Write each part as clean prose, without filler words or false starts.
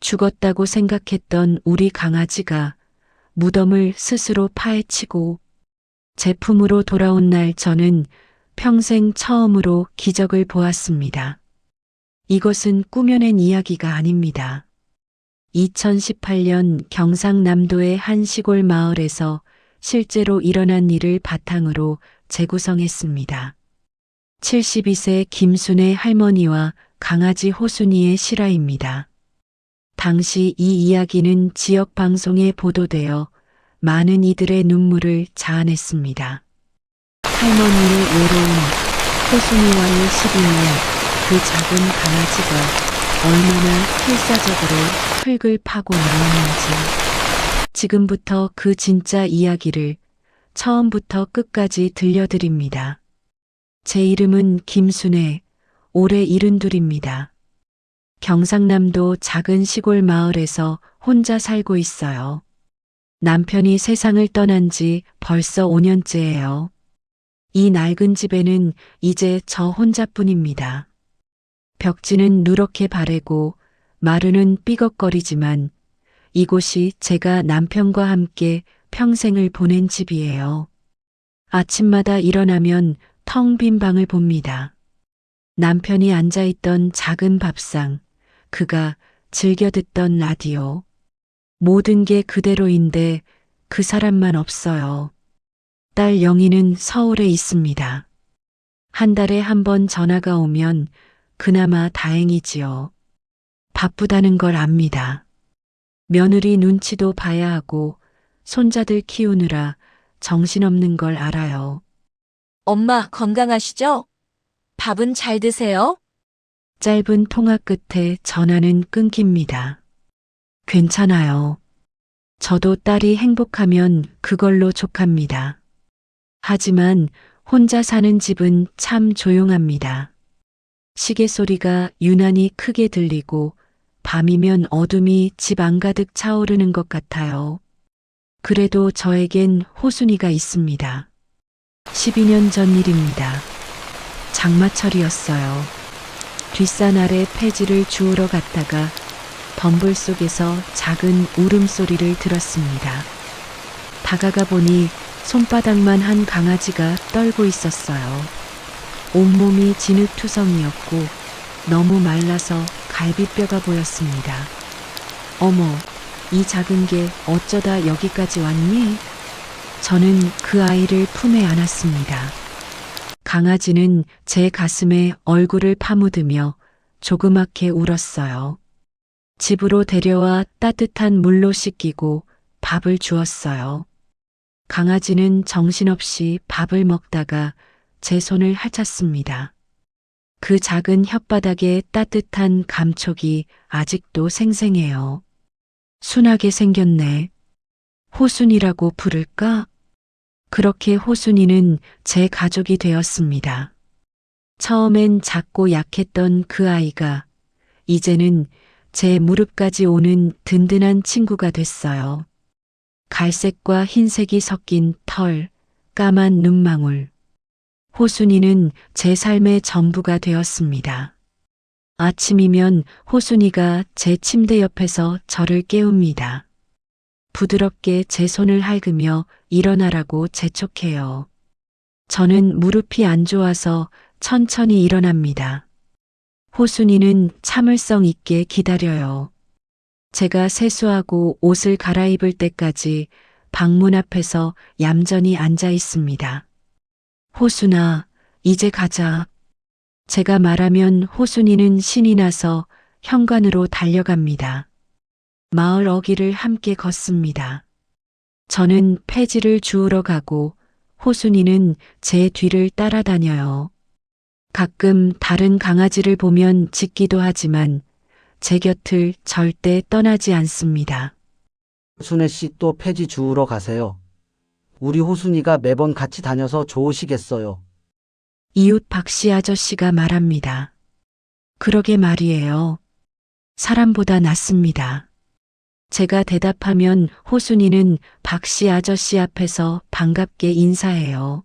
죽었다고 생각했던 우리 강아지가 무덤을 스스로 파헤치고 제품으로 돌아온 날 저는 평생 처음으로 기적을 보았습니다. 이것은 꾸며낸 이야기가 아닙니다. 2018년 경상남도의 한 시골 마을에서 실제로 일어난 일을 바탕으로 재구성했습니다. 72세 김순애 할머니와 강아지 호순이의 실화입니다. 당시 이 이야기는 지역 방송에 보도되어 많은 이들의 눈물을 자아냈습니다. 할머니의 외로움, 호순이와의 시비는 그 작은 강아지가 얼마나 필사적으로 흙을 파고 나왔는지 지금부터 그 진짜 이야기를 처음부터 끝까지 들려드립니다. 제 이름은 김순애, 올해 72입니다. 경상남도 작은 시골 마을에서 혼자 살고 있어요. 남편이 세상을 떠난 지 벌써 5년째예요. 이 낡은 집에는 이제 저 혼자뿐입니다. 벽지는 누렇게 바래고 마루는 삐걱거리지만 이곳이 제가 남편과 함께 평생을 보낸 집이에요. 아침마다 일어나면 텅 빈 방을 봅니다. 남편이 앉아있던 작은 밥상, 그가 즐겨 듣던 라디오. 모든 게 그대로인데 그 사람만 없어요. 딸 영희는 서울에 있습니다. 한 달에 한 번 전화가 오면 그나마 다행이지요. 바쁘다는 걸 압니다. 며느리 눈치도 봐야 하고 손자들 키우느라 정신없는 걸 알아요. 엄마 건강하시죠? 밥은 잘 드세요? 짧은 통화 끝에 전화는 끊깁니다. 괜찮아요. 저도 딸이 행복하면 그걸로 족합니다. 하지만 혼자 사는 집은 참 조용합니다. 시계 소리가 유난히 크게 들리고 밤이면 어둠이 집 안가득 차오르는 것 같아요. 그래도 저에겐 호순이가 있습니다. 12년 전 일입니다. 장마철이었어요. 뒷산 아래 폐지를 주우러 갔다가 덤불 속에서 작은 울음소리를 들었습니다. 다가가 보니 손바닥만 한 강아지가 떨고 있었어요. 온몸이 진흙투성이었고 너무 말라서 갈비뼈가 보였습니다. 어머, 이 작은 게 어쩌다 여기까지 왔니? 저는 그 아이를 품에 안았습니다. 강아지는 제 가슴에 얼굴을 파묻으며 조그맣게 울었어요. 집으로 데려와 따뜻한 물로 씻기고 밥을 주었어요. 강아지는 정신없이 밥을 먹다가 제 손을 핥았습니다. 그 작은 혓바닥에 따뜻한 감촉이 아직도 생생해요. 순하게 생겼네. 호순이라고 부를까? 그렇게 호순이는 제 가족이 되었습니다. 처음엔 작고 약했던 그 아이가 이제는 제 무릎까지 오는 든든한 친구가 됐어요. 갈색과 흰색이 섞인 털, 까만 눈망울. 호순이는 제 삶의 전부가 되었습니다. 아침이면 호순이가 제 침대 옆에서 저를 깨웁니다. 부드럽게 제 손을 핥으며 일어나라고 재촉해요. 저는 무릎이 안 좋아서 천천히 일어납니다. 호순이는 참을성 있게 기다려요. 제가 세수하고 옷을 갈아입을 때까지 방문 앞에서 얌전히 앉아 있습니다. 호순아, 이제 가자. 제가 말하면 호순이는 신이 나서 현관으로 달려갑니다. 마을 어귀를 함께 걷습니다. 저는 폐지를 주우러 가고 호순이는 제 뒤를 따라다녀요. 가끔 다른 강아지를 보면 짖기도 하지만 제 곁을 절대 떠나지 않습니다. 순애 씨 또 폐지 주우러 가세요. 우리 호순이가 매번 같이 다녀서 좋으시겠어요. 이웃 박씨 아저씨가 말합니다. 그러게 말이에요. 사람보다 낫습니다. 제가 대답하면 호순이는 박씨 아저씨 앞에서 반갑게 인사해요.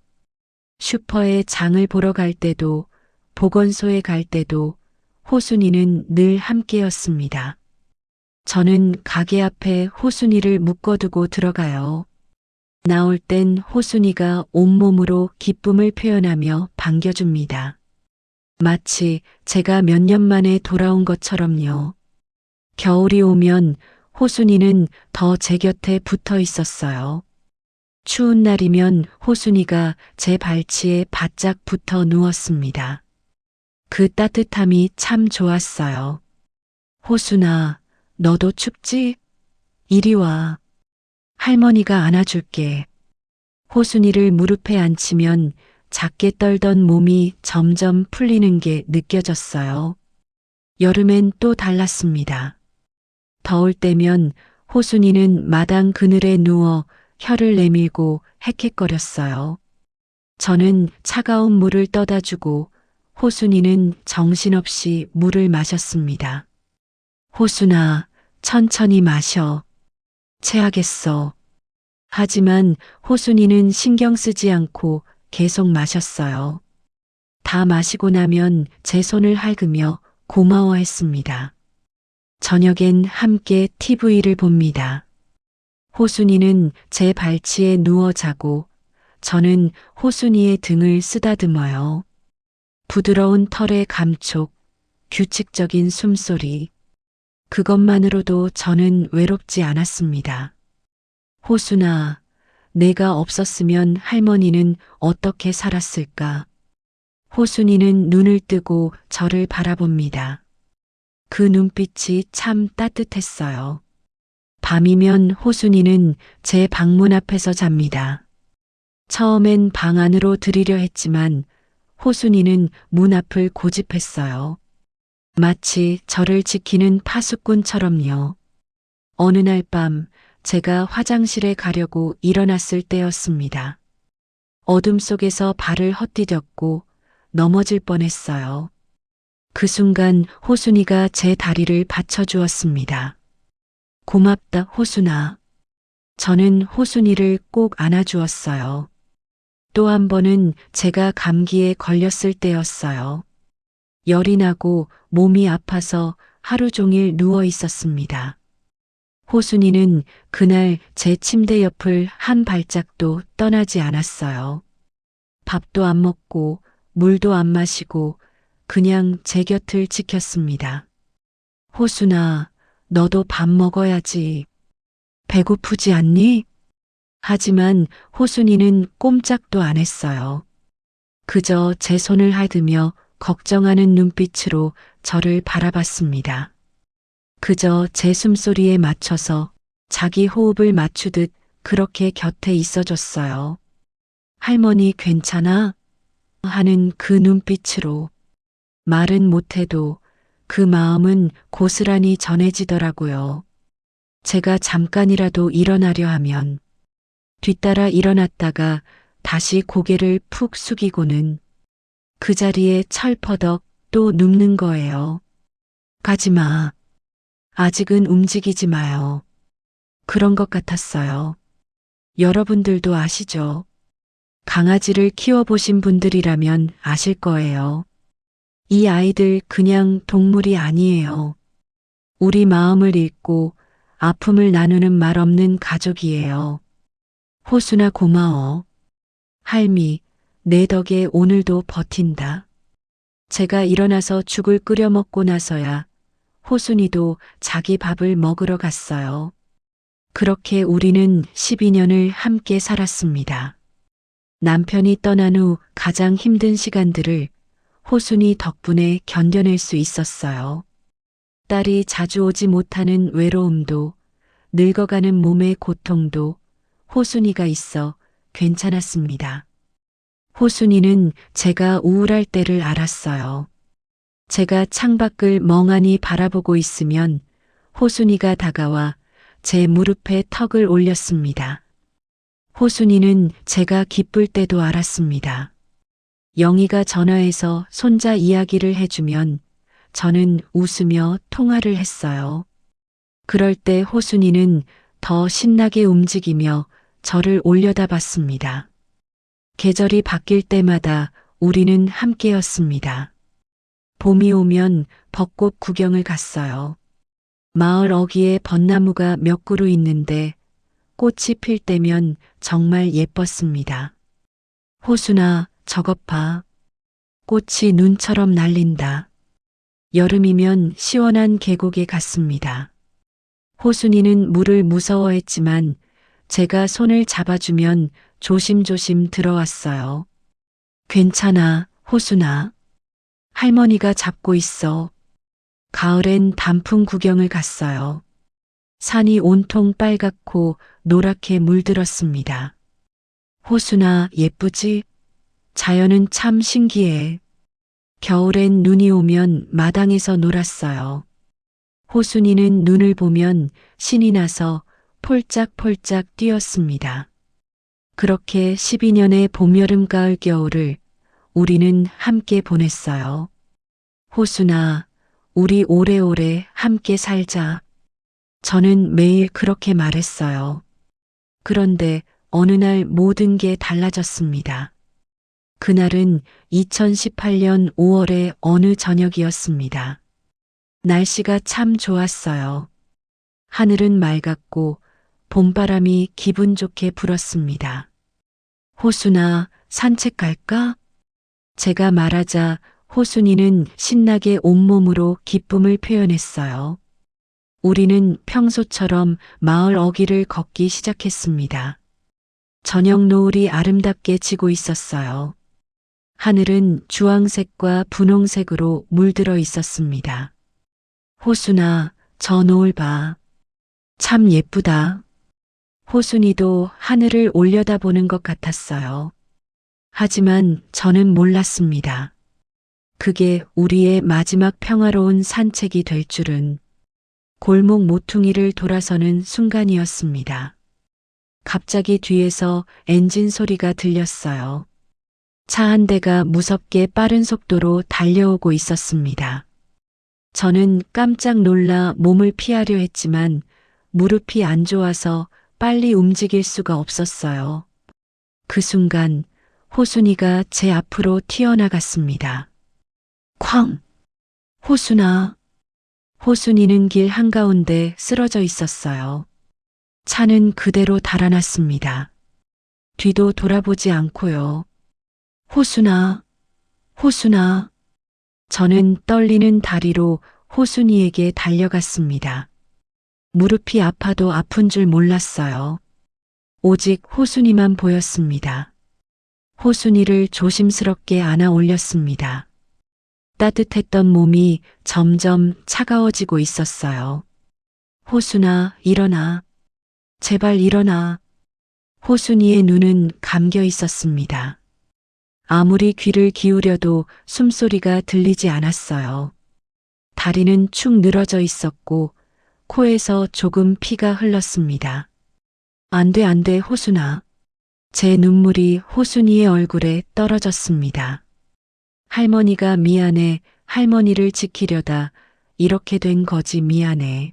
슈퍼에 장을 보러 갈 때도 보건소에 갈 때도 호순이는 늘 함께였습니다. 저는 가게 앞에 호순이를 묶어두고 들어가요. 나올 땐 호순이가 온몸으로 기쁨을 표현하며 반겨줍니다. 마치 제가 몇 년 만에 돌아온 것처럼요. 겨울이 오면 호순이는 더 제 곁에 붙어 있었어요. 추운 날이면 호순이가 제 발치에 바짝 붙어 누웠습니다. 그 따뜻함이 참 좋았어요. 호순아, 너도 춥지? 이리 와. 할머니가 안아줄게. 호순이를 무릎에 앉히면 작게 떨던 몸이 점점 풀리는 게 느껴졌어요. 여름엔 또 달랐습니다. 더울 때면 호순이는 마당 그늘에 누워 혀를 내밀고 헥헥거렸어요. 저는 차가운 물을 떠다 주고 호순이는 정신없이 물을 마셨습니다. 호순아, 천천히 마셔. 체하겠어. 하지만 호순이는 신경 쓰지 않고 계속 마셨어요. 다 마시고 나면 제 손을 핥으며 고마워했습니다. 저녁엔 함께 TV를 봅니다. 호순이는 제 발치에 누워 자고 저는 호순이의 등을 쓰다듬어요. 부드러운 털의 감촉, 규칙적인 숨소리. 그것만으로도 저는 외롭지 않았습니다. 호순아, 내가 없었으면 할머니는 어떻게 살았을까? 호순이는 눈을 뜨고 저를 바라봅니다. 그 눈빛이 참 따뜻했어요. 밤이면 호순이는 제 방문 앞에서 잡니다. 처음엔 방 안으로 들이려 했지만 호순이는 문 앞을 고집했어요. 마치 저를 지키는 파수꾼처럼요. 어느 날 밤 제가 화장실에 가려고 일어났을 때였습니다. 어둠 속에서 발을 헛디뎠고 넘어질 뻔했어요. 그 순간 호순이가 제 다리를 받쳐주었습니다. 고맙다, 호순아. 저는 호순이를 꼭 안아주었어요. 또 한 번은 제가 감기에 걸렸을 때였어요. 열이 나고 몸이 아파서 하루 종일 누워 있었습니다. 호순이는 그날 제 침대 옆을 한 발짝도 떠나지 않았어요. 밥도 안 먹고 물도 안 마시고 그냥 제 곁을 지켰습니다. 호순아, 너도 밥 먹어야지. 배고프지 않니? 하지만 호순이는 꼼짝도 안 했어요. 그저 제 손을 핥으며 걱정하는 눈빛으로 저를 바라봤습니다. 그저 제 숨소리에 맞춰서 자기 호흡을 맞추듯 그렇게 곁에 있어줬어요. 할머니 괜찮아? 하는 그 눈빛으로. 말은 못해도 그 마음은 고스란히 전해지더라고요. 제가 잠깐이라도 일어나려 하면 뒤따라 일어났다가 다시 고개를 푹 숙이고는 그 자리에 철퍼덕 또 눕는 거예요. 가지 마. 아직은 움직이지 마요. 그런 것 같았어요. 여러분들도 아시죠? 강아지를 키워보신 분들이라면 아실 거예요. 이 아이들 그냥 동물이 아니에요. 우리 마음을 읽고 아픔을 나누는 말 없는 가족이에요. 호순아 고마워. 할미, 내 덕에 오늘도 버틴다. 제가 일어나서 죽을 끓여 먹고 나서야 호순이도 자기 밥을 먹으러 갔어요. 그렇게 우리는 12년을 함께 살았습니다. 남편이 떠난 후 가장 힘든 시간들을 호순이 덕분에 견뎌낼 수 있었어요. 딸이 자주 오지 못하는 외로움도 늙어가는 몸의 고통도 호순이가 있어 괜찮았습니다. 호순이는 제가 우울할 때를 알았어요. 제가 창밖을 멍하니 바라보고 있으면 호순이가 다가와 제 무릎에 턱을 올렸습니다. 호순이는 제가 기쁠 때도 알았습니다. 영희가 전화해서 손자 이야기를 해주면 저는 웃으며 통화를 했어요. 그럴 때 호순이는 더 신나게 움직이며 저를 올려다봤습니다. 계절이 바뀔 때마다 우리는 함께였습니다. 봄이 오면 벚꽃 구경을 갔어요. 마을 어귀에 벚나무가 몇 그루 있는데 꽃이 필 때면 정말 예뻤습니다. 호순아, 저것 봐. 꽃이 눈처럼 날린다. 여름이면 시원한 계곡에 갔습니다. 호순이는 물을 무서워했지만 제가 손을 잡아주면 조심조심 들어왔어요. 괜찮아, 호순아. 할머니가 잡고 있어. 가을엔 단풍 구경을 갔어요. 산이 온통 빨갛고 노랗게 물들었습니다. 호순아, 예쁘지? 자연은 참 신기해. 겨울엔 눈이 오면 마당에서 놀았어요. 호순이는 눈을 보면 신이 나서 폴짝폴짝 뛰었습니다. 그렇게 12년의 봄, 여름, 가을, 겨울을 우리는 함께 보냈어요. 호순아, 우리 오래오래 함께 살자. 저는 매일 그렇게 말했어요. 그런데 어느 날 모든 게 달라졌습니다. 그날은 2018년 5월의 어느 저녁이었습니다. 날씨가 참 좋았어요. 하늘은 맑았고 봄바람이 기분 좋게 불었습니다. 호순아, 산책 갈까? 제가 말하자 호순이는 신나게 온몸으로 기쁨을 표현했어요. 우리는 평소처럼 마을 어귀를 걷기 시작했습니다. 저녁 노을이 아름답게 지고 있었어요. 하늘은 주황색과 분홍색으로 물들어 있었습니다. 호순아, 저 노을 봐. 참 예쁘다. 호순이도 하늘을 올려다보는 것 같았어요. 하지만 저는 몰랐습니다. 그게 우리의 마지막 평화로운 산책이 될 줄은. 골목 모퉁이를 돌아서는 순간이었습니다. 갑자기 뒤에서 엔진 소리가 들렸어요. 차 한 대가 무섭게 빠른 속도로 달려오고 있었습니다. 저는 깜짝 놀라 몸을 피하려 했지만 무릎이 안 좋아서 빨리 움직일 수가 없었어요. 그 순간 호순이가 제 앞으로 튀어나갔습니다. 쾅! 호순아. 호순이는 길 한가운데 쓰러져 있었어요. 차는 그대로 달아났습니다. 뒤도 돌아보지 않고요. 호순아, 호순아. 저는 떨리는 다리로 호순이에게 달려갔습니다. 무릎이 아파도 아픈 줄 몰랐어요. 오직 호순이만 보였습니다. 호순이를 조심스럽게 안아 올렸습니다. 따뜻했던 몸이 점점 차가워지고 있었어요. 호순아, 일어나. 제발 일어나. 호순이의 눈은 감겨 있었습니다. 아무리 귀를 기울여도 숨소리가 들리지 않았어요. 다리는 축 늘어져 있었고 코에서 조금 피가 흘렀습니다. 안 돼, 안 돼, 호순아. 제 눈물이 호순이의 얼굴에 떨어졌습니다. 할머니가 미안해, 할머니를 지키려다 이렇게 된 거지 미안해.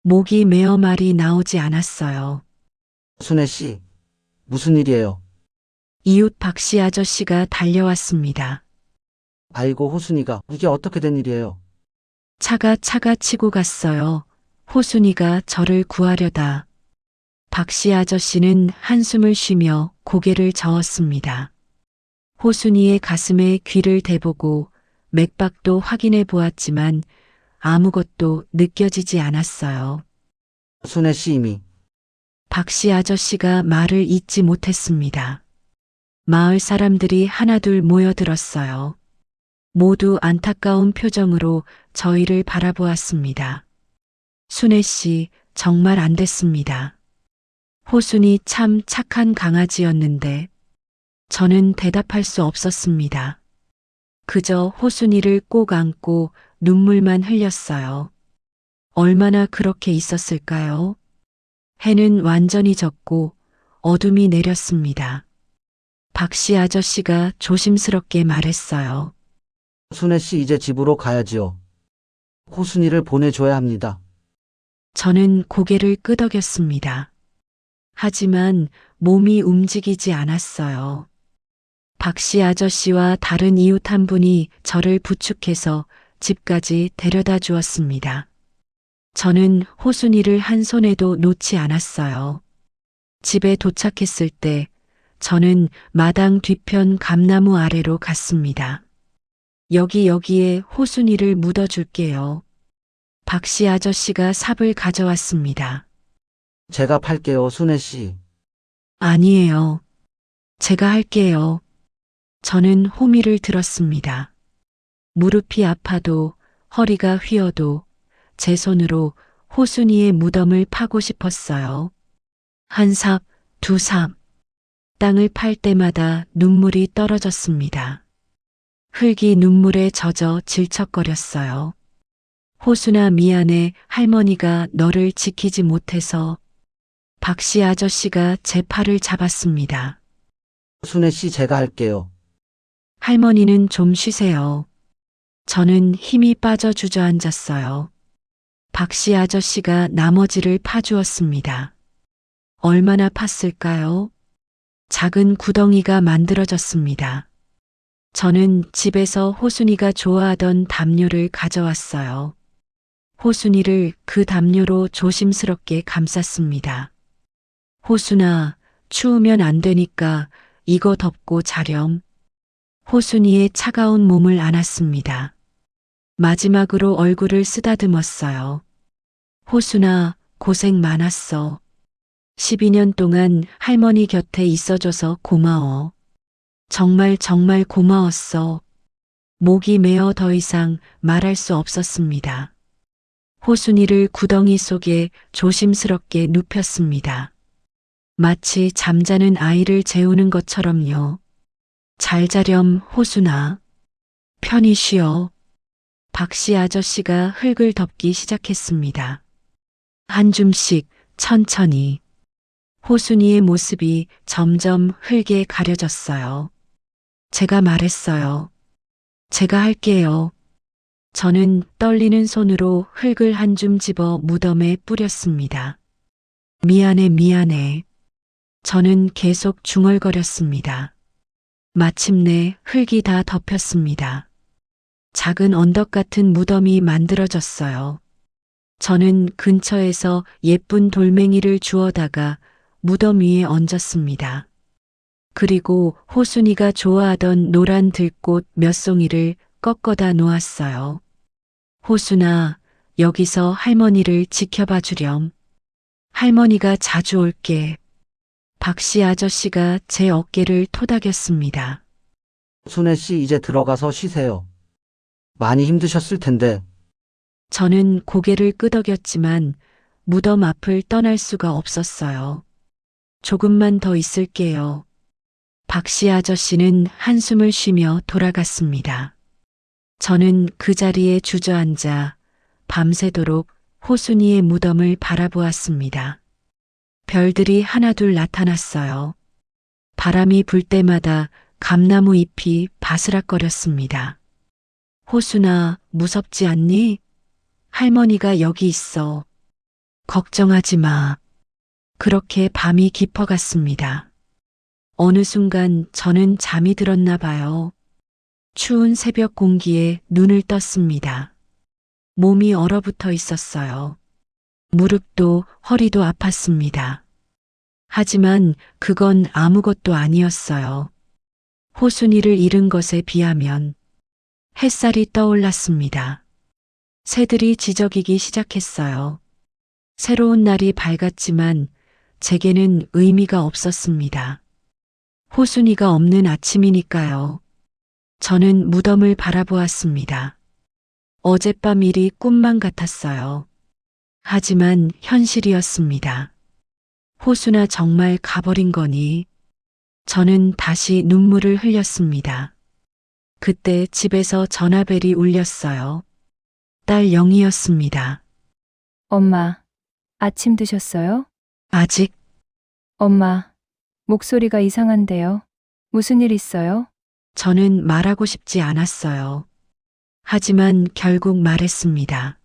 목이 메어 말이 나오지 않았어요. 순애 씨, 무슨 일이에요? 이웃 박씨 아저씨가 달려왔습니다. 아이고, 호순이가 이게 어떻게 된 일이에요? 차가 치고 갔어요. 호순이가 저를 구하려다. 박씨 아저씨는 한숨을 쉬며 고개를 저었습니다. 호순이의 가슴에 귀를 대보고 맥박도 확인해 보았지만 아무것도 느껴지지 않았어요. 순애 씨 이미. 박씨 아저씨가 말을 잇지 못했습니다. 마을 사람들이 하나둘 모여들었어요. 모두 안타까운 표정으로 저희를 바라보았습니다. 순애 씨, 정말 안 됐습니다. 호순이 참 착한 강아지였는데 저는 대답할 수 없었습니다. 그저 호순이를 꼭 안고 눈물만 흘렸어요. 얼마나 그렇게 있었을까요? 해는 완전히 졌고 어둠이 내렸습니다. 박씨 아저씨가 조심스럽게 말했어요. 순애 씨 이제 집으로 가야지요. 호순이를 보내줘야 합니다. 저는 고개를 끄덕였습니다. 하지만 몸이 움직이지 않았어요. 박씨 아저씨와 다른 이웃 한 분이 저를 부축해서 집까지 데려다 주었습니다. 저는 호순이를 한 손에도 놓지 않았어요. 집에 도착했을 때 저는 마당 뒤편 감나무 아래로 갔습니다. 여기에 호순이를 묻어줄게요. 박씨 아저씨가 삽을 가져왔습니다. 제가 팔게요, 순애 씨. 아니에요. 제가 할게요. 저는 호미를 들었습니다. 무릎이 아파도 허리가 휘어도 제 손으로 호순이의 무덤을 파고 싶었어요. 한 삽, 두 삽. 땅을 팔 때마다 눈물이 떨어졌습니다. 흙이 눈물에 젖어 질척거렸어요. 호순아 미안해, 할머니가 너를 지키지 못해서. 박씨 아저씨가 제 팔을 잡았습니다. 순애 씨, 제가 할게요. 할머니는 좀 쉬세요. 저는 힘이 빠져 주저앉았어요. 박씨 아저씨가 나머지를 파주었습니다. 얼마나 팠을까요? 작은 구덩이가 만들어졌습니다. 저는 집에서 호순이가 좋아하던 담요를 가져왔어요. 호순이를 그 담요로 조심스럽게 감쌌습니다. 호순아, 추우면 안 되니까 이거 덮고 자렴. 호순이의 차가운 몸을 안았습니다. 마지막으로 얼굴을 쓰다듬었어요. 호순아, 고생 많았어. 12년 동안 할머니 곁에 있어줘서 고마워. 정말 고마웠어. 목이 메어 더 이상 말할 수 없었습니다. 호순이를 구덩이 속에 조심스럽게 눕혔습니다. 마치 잠자는 아이를 재우는 것처럼요. 잘 자렴, 호순아. 편히 쉬어. 박씨 아저씨가 흙을 덮기 시작했습니다. 한 줌씩 천천히. 호순이의 모습이 점점 흙에 가려졌어요. 제가 말했어요. 제가 할게요. 저는 떨리는 손으로 흙을 한 줌 집어 무덤에 뿌렸습니다. 미안해. 저는 계속 중얼거렸습니다. 마침내 흙이 다 덮였습니다. 작은 언덕 같은 무덤이 만들어졌어요. 저는 근처에서 예쁜 돌멩이를 주워다가 무덤 위에 얹었습니다. 그리고 호순이가 좋아하던 노란 들꽃 몇 송이를 꺾어다 놓았어요. 호순아, 여기서 할머니를 지켜봐 주렴. 할머니가 자주 올게. 박씨 아저씨가 제 어깨를 토닥였습니다. 순애 씨, 이제 들어가서 쉬세요. 많이 힘드셨을 텐데. 저는 고개를 끄덕였지만 무덤 앞을 떠날 수가 없었어요. 조금만 더 있을게요. 박씨 아저씨는 한숨을 쉬며 돌아갔습니다. 저는 그 자리에 주저앉아 밤새도록 호순이의 무덤을 바라보았습니다. 별들이 하나둘 나타났어요. 바람이 불 때마다 감나무 잎이 바스락거렸습니다. 호순아, 무섭지 않니? 할머니가 여기 있어. 걱정하지 마. 그렇게 밤이 깊어갔습니다. 어느 순간 저는 잠이 들었나 봐요. 추운 새벽 공기에 눈을 떴습니다. 몸이 얼어붙어 있었어요. 무릎도 허리도 아팠습니다. 하지만 그건 아무것도 아니었어요. 호순이를 잃은 것에 비하면 햇살이 떠올랐습니다. 새들이 지저귀기 시작했어요. 새로운 날이 밝았지만 제게는 의미가 없었습니다. 호순이가 없는 아침이니까요. 저는 무덤을 바라보았습니다. 어젯밤 일이 꿈만 같았어요. 하지만 현실이었습니다. 호순아 정말 가버린 거니? 저는 다시 눈물을 흘렸습니다. 그때 집에서 전화벨이 울렸어요. 딸 영희였습니다. 엄마, 아침 드셨어요? 아직? 엄마, 목소리가 이상한데요. 무슨 일 있어요? 저는 말하고 싶지 않았어요. 하지만 결국 말했습니다.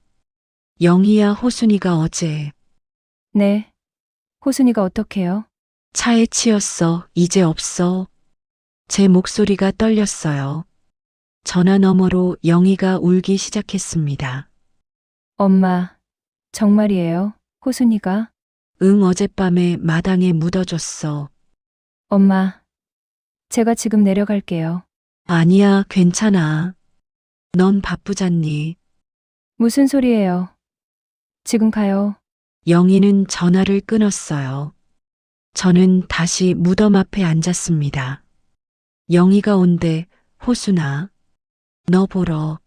영희야, 호순이가 어제 네. 호순이가 어떡해요? 차에 치였어. 이제 없어. 제 목소리가 떨렸어요. 전화 너머로 영희가 울기 시작했습니다. 엄마, 정말이에요, 호순이가? 응, 어젯밤에 마당에 묻어줬어. 엄마, 제가 지금 내려갈게요. 아니야, 괜찮아. 넌 바쁘잖니. 무슨 소리예요? 지금 가요. 영희는 전화를 끊었어요. 저는 다시 무덤 앞에 앉았습니다. 영희가 온대, 호순아. 너 보러.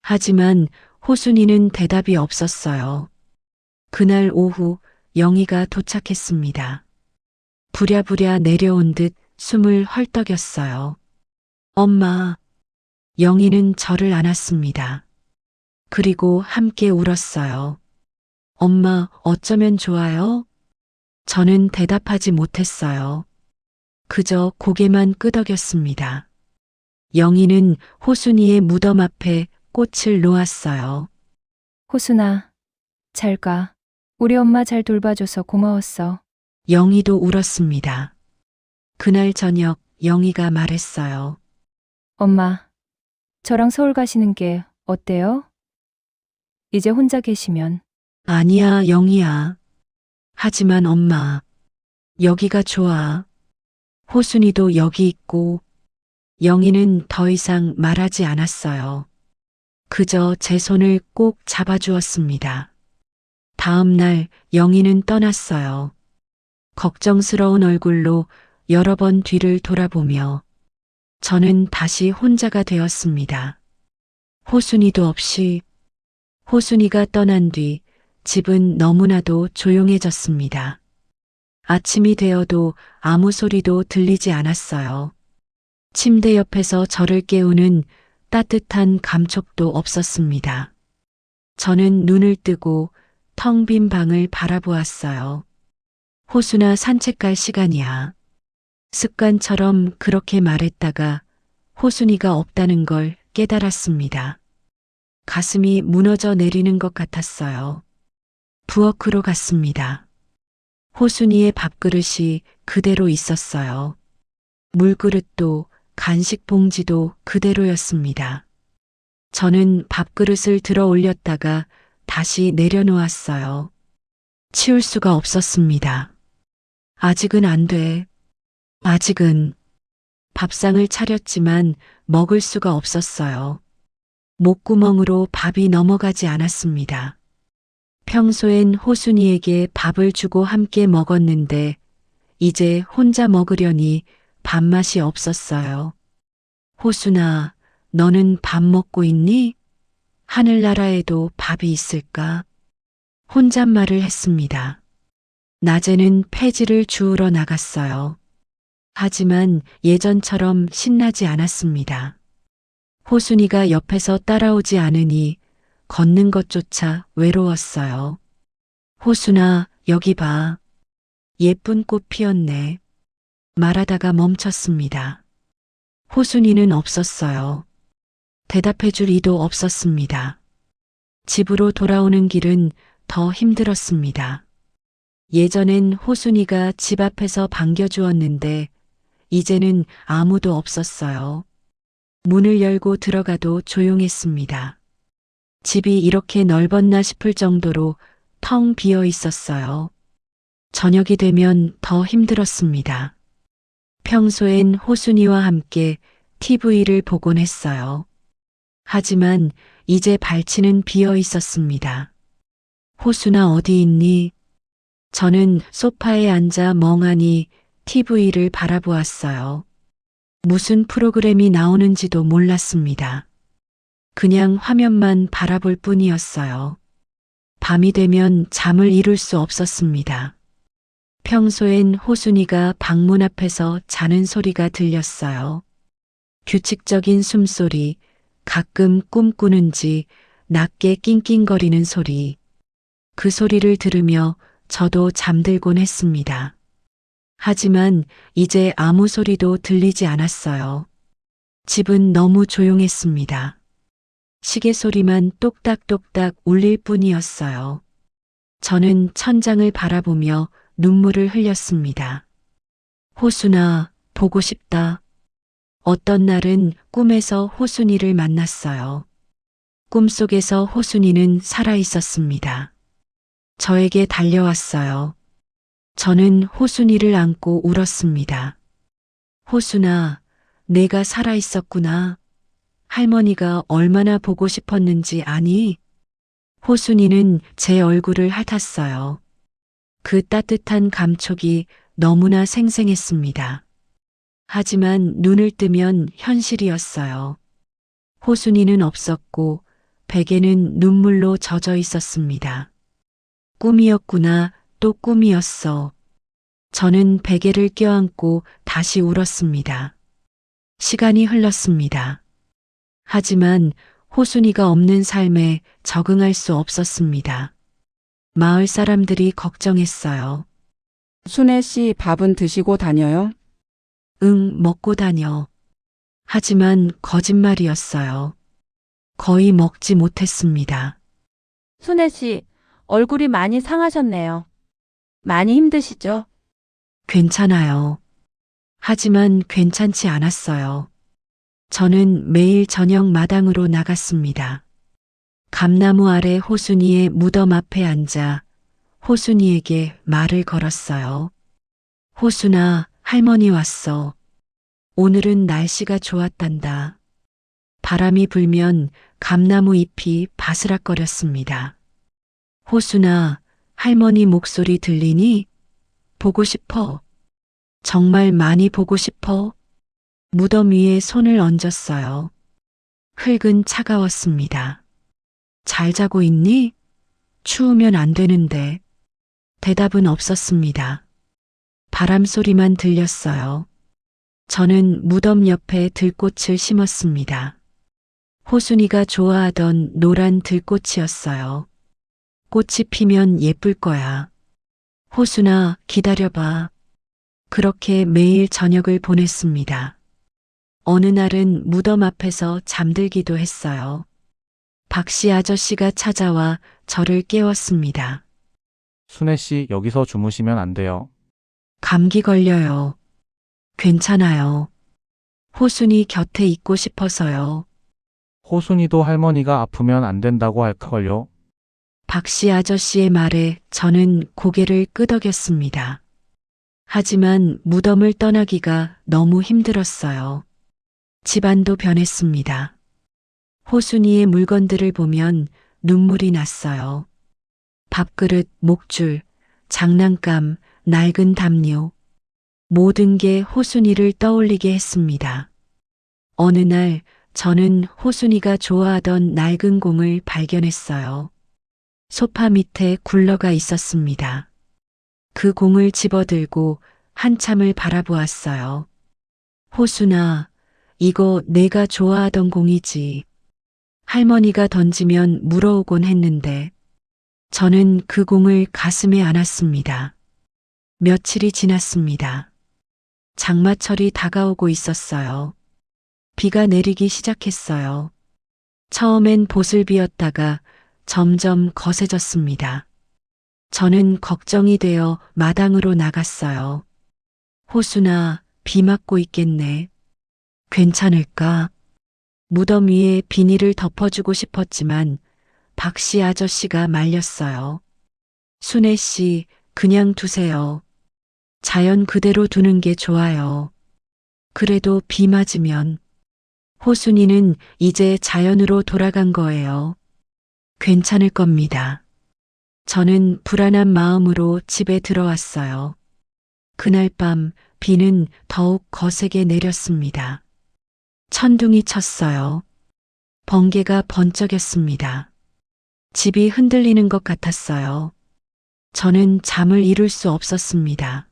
하지만 호순이는 대답이 없었어요. 그날 오후 영희가 도착했습니다. 부랴부랴 내려온 듯 숨을 헐떡였어요. 엄마. 영희는 저를 안았습니다. 그리고 함께 울었어요. 엄마, 어쩌면 좋아요? 저는 대답하지 못했어요. 그저 고개만 끄덕였습니다. 영희는 호순이의 무덤 앞에 꽃을 놓았어요. 호순아, 잘 가. 우리 엄마 잘 돌봐줘서 고마웠어. 영희도 울었습니다. 그날 저녁 영희가 말했어요. 엄마, 저랑 서울 가시는 게 어때요? 이제 혼자 계시면. 아니야, 영희야. 하지만 엄마, 여기가 좋아. 호순이도 여기 있고. 영희는 더 이상 말하지 않았어요. 그저 제 손을 꼭 잡아주었습니다. 다음 날 영희는 떠났어요. 걱정스러운 얼굴로 여러 번 뒤를 돌아보며 저는 다시 혼자가 되었습니다. 호순이도 없이. 호순이가 떠난 뒤 집은 너무나도 조용해졌습니다. 아침이 되어도 아무 소리도 들리지 않았어요. 침대 옆에서 저를 깨우는 따뜻한 감촉도 없었습니다. 저는 눈을 뜨고 텅 빈 방을 바라보았어요. 호순아, 산책 갈 시간이야. 습관처럼 그렇게 말했다가 호순이가 없다는 걸 깨달았습니다. 가슴이 무너져 내리는 것 같았어요. 부엌으로 갔습니다. 호순이의 밥그릇이 그대로 있었어요. 물그릇도 간식 봉지도 그대로였습니다. 저는 밥그릇을 들어 올렸다가 다시 내려놓았어요. 치울 수가 없었습니다. 아직은 안 돼. 아직은. 밥상을 차렸지만 먹을 수가 없었어요. 목구멍으로 밥이 넘어가지 않았습니다. 평소엔 호순이에게 밥을 주고 함께 먹었는데 이제 혼자 먹으려니 밥맛이 없었어요. 호순아, 너는 밥 먹고 있니? 하늘나라에도 밥이 있을까? 혼잣말을 했습니다. 낮에는 폐지를 주우러 나갔어요. 하지만 예전처럼 신나지 않았습니다. 호순이가 옆에서 따라오지 않으니 걷는 것조차 외로웠어요. 호순아, 여기 봐. 예쁜 꽃 피었네. 말하다가 멈췄습니다. 호순이는 없었어요. 대답해 줄 이도 없었습니다. 집으로 돌아오는 길은 더 힘들었습니다. 예전엔 호순이가 집 앞에서 반겨주었는데 이제는 아무도 없었어요. 문을 열고 들어가도 조용했습니다. 집이 이렇게 넓었나 싶을 정도로 텅 비어 있었어요. 저녁이 되면 더 힘들었습니다. 평소엔 호순이와 함께 TV를 보곤 했어요. 하지만 이제 발치는 비어 있었습니다. 호순아, 어디 있니? 저는 소파에 앉아 멍하니 TV를 바라보았어요. 무슨 프로그램이 나오는지도 몰랐습니다. 그냥 화면만 바라볼 뿐이었어요. 밤이 되면 잠을 이룰 수 없었습니다. 평소엔 호순이가 방문 앞에서 자는 소리가 들렸어요. 규칙적인 숨소리, 가끔 꿈꾸는지 낮게 낑낑거리는 소리. 그 소리를 들으며 저도 잠들곤 했습니다. 하지만 이제 아무 소리도 들리지 않았어요. 집은 너무 조용했습니다. 시계 소리만 똑딱똑딱 울릴 뿐이었어요. 저는 천장을 바라보며 눈물을 흘렸습니다. 호순아, 보고 싶다. 어떤 날은 꿈에서 호순이를 만났어요. 꿈속에서 호순이는 살아 있었습니다. 저에게 달려왔어요. 저는 호순이를 안고 울었습니다. 호순아, 내가 살아있었구나. 할머니가 얼마나 보고 싶었는지 아니? 호순이는 제 얼굴을 핥았어요. 그 따뜻한 감촉이 너무나 생생했습니다. 하지만 눈을 뜨면 현실이었어요. 호순이는 없었고 베개는 눈물로 젖어 있었습니다. 꿈이었구나, 또 꿈이었어. 저는 베개를 껴안고 다시 울었습니다. 시간이 흘렀습니다. 하지만 호순이가 없는 삶에 적응할 수 없었습니다. 마을 사람들이 걱정했어요. 순애 씨 밥은 드시고 다녀요? 응, 먹고 다녀. 하지만 거짓말이었어요. 거의 먹지 못했습니다. 순애 씨, 얼굴이 많이 상하셨네요. 많이 힘드시죠? 괜찮아요. 하지만 괜찮지 않았어요. 저는 매일 저녁 마당으로 나갔습니다. 감나무 아래 호순이의 무덤 앞에 앉아 호순이에게 말을 걸었어요. 호순아, 할머니 왔어. 오늘은 날씨가 좋았단다. 바람이 불면 감나무 잎이 바스락거렸습니다. 호순아, 할머니 목소리 들리니? 보고 싶어. 정말 많이 보고 싶어. 무덤 위에 손을 얹었어요. 흙은 차가웠습니다. 잘 자고 있니? 추우면 안 되는데. 대답은 없었습니다. 바람 소리만 들렸어요. 저는 무덤 옆에 들꽃을 심었습니다. 호순이가 좋아하던 노란 들꽃이었어요. 꽃이 피면 예쁠 거야. 호순아, 기다려봐. 그렇게 매일 저녁을 보냈습니다. 어느 날은 무덤 앞에서 잠들기도 했어요. 박씨 아저씨가 찾아와 저를 깨웠습니다. 순애 씨, 여기서 주무시면 안 돼요. 감기 걸려요. 괜찮아요. 호순이 곁에 있고 싶어서요. 호순이도 할머니가 아프면 안 된다고 할걸요. 박씨 아저씨의 말에 저는 고개를 끄덕였습니다. 하지만 무덤을 떠나기가 너무 힘들었어요. 집안도 변했습니다. 호순이의 물건들을 보면 눈물이 났어요. 밥그릇, 목줄, 장난감, 낡은 담요. 모든 게 호순이를 떠올리게 했습니다. 어느 날 저는 호순이가 좋아하던 낡은 공을 발견했어요. 소파 밑에 굴러가 있었습니다. 그 공을 집어들고 한참을 바라보았어요. 호순아, 이거 내가 좋아하던 공이지. 할머니가 던지면 물어오곤 했는데 저는 그 공을 가슴에 안았습니다. 며칠이 지났습니다. 장마철이 다가오고 있었어요. 비가 내리기 시작했어요. 처음엔 보슬비였다가 점점 거세졌습니다. 저는 걱정이 되어 마당으로 나갔어요. 호순아, 비 맞고 있겠네. 괜찮을까? 무덤 위에 비닐을 덮어주고 싶었지만 박씨 아저씨가 말렸어요. 순애 씨, 그냥 두세요. 자연 그대로 두는 게 좋아요. 그래도 비 맞으면. 호순이는 이제 자연으로 돌아간 거예요. 괜찮을 겁니다. 저는 불안한 마음으로 집에 들어왔어요. 그날 밤 비는 더욱 거세게 내렸습니다. 천둥이 쳤어요. 번개가 번쩍였습니다. 집이 흔들리는 것 같았어요. 저는 잠을 이룰 수 없었습니다.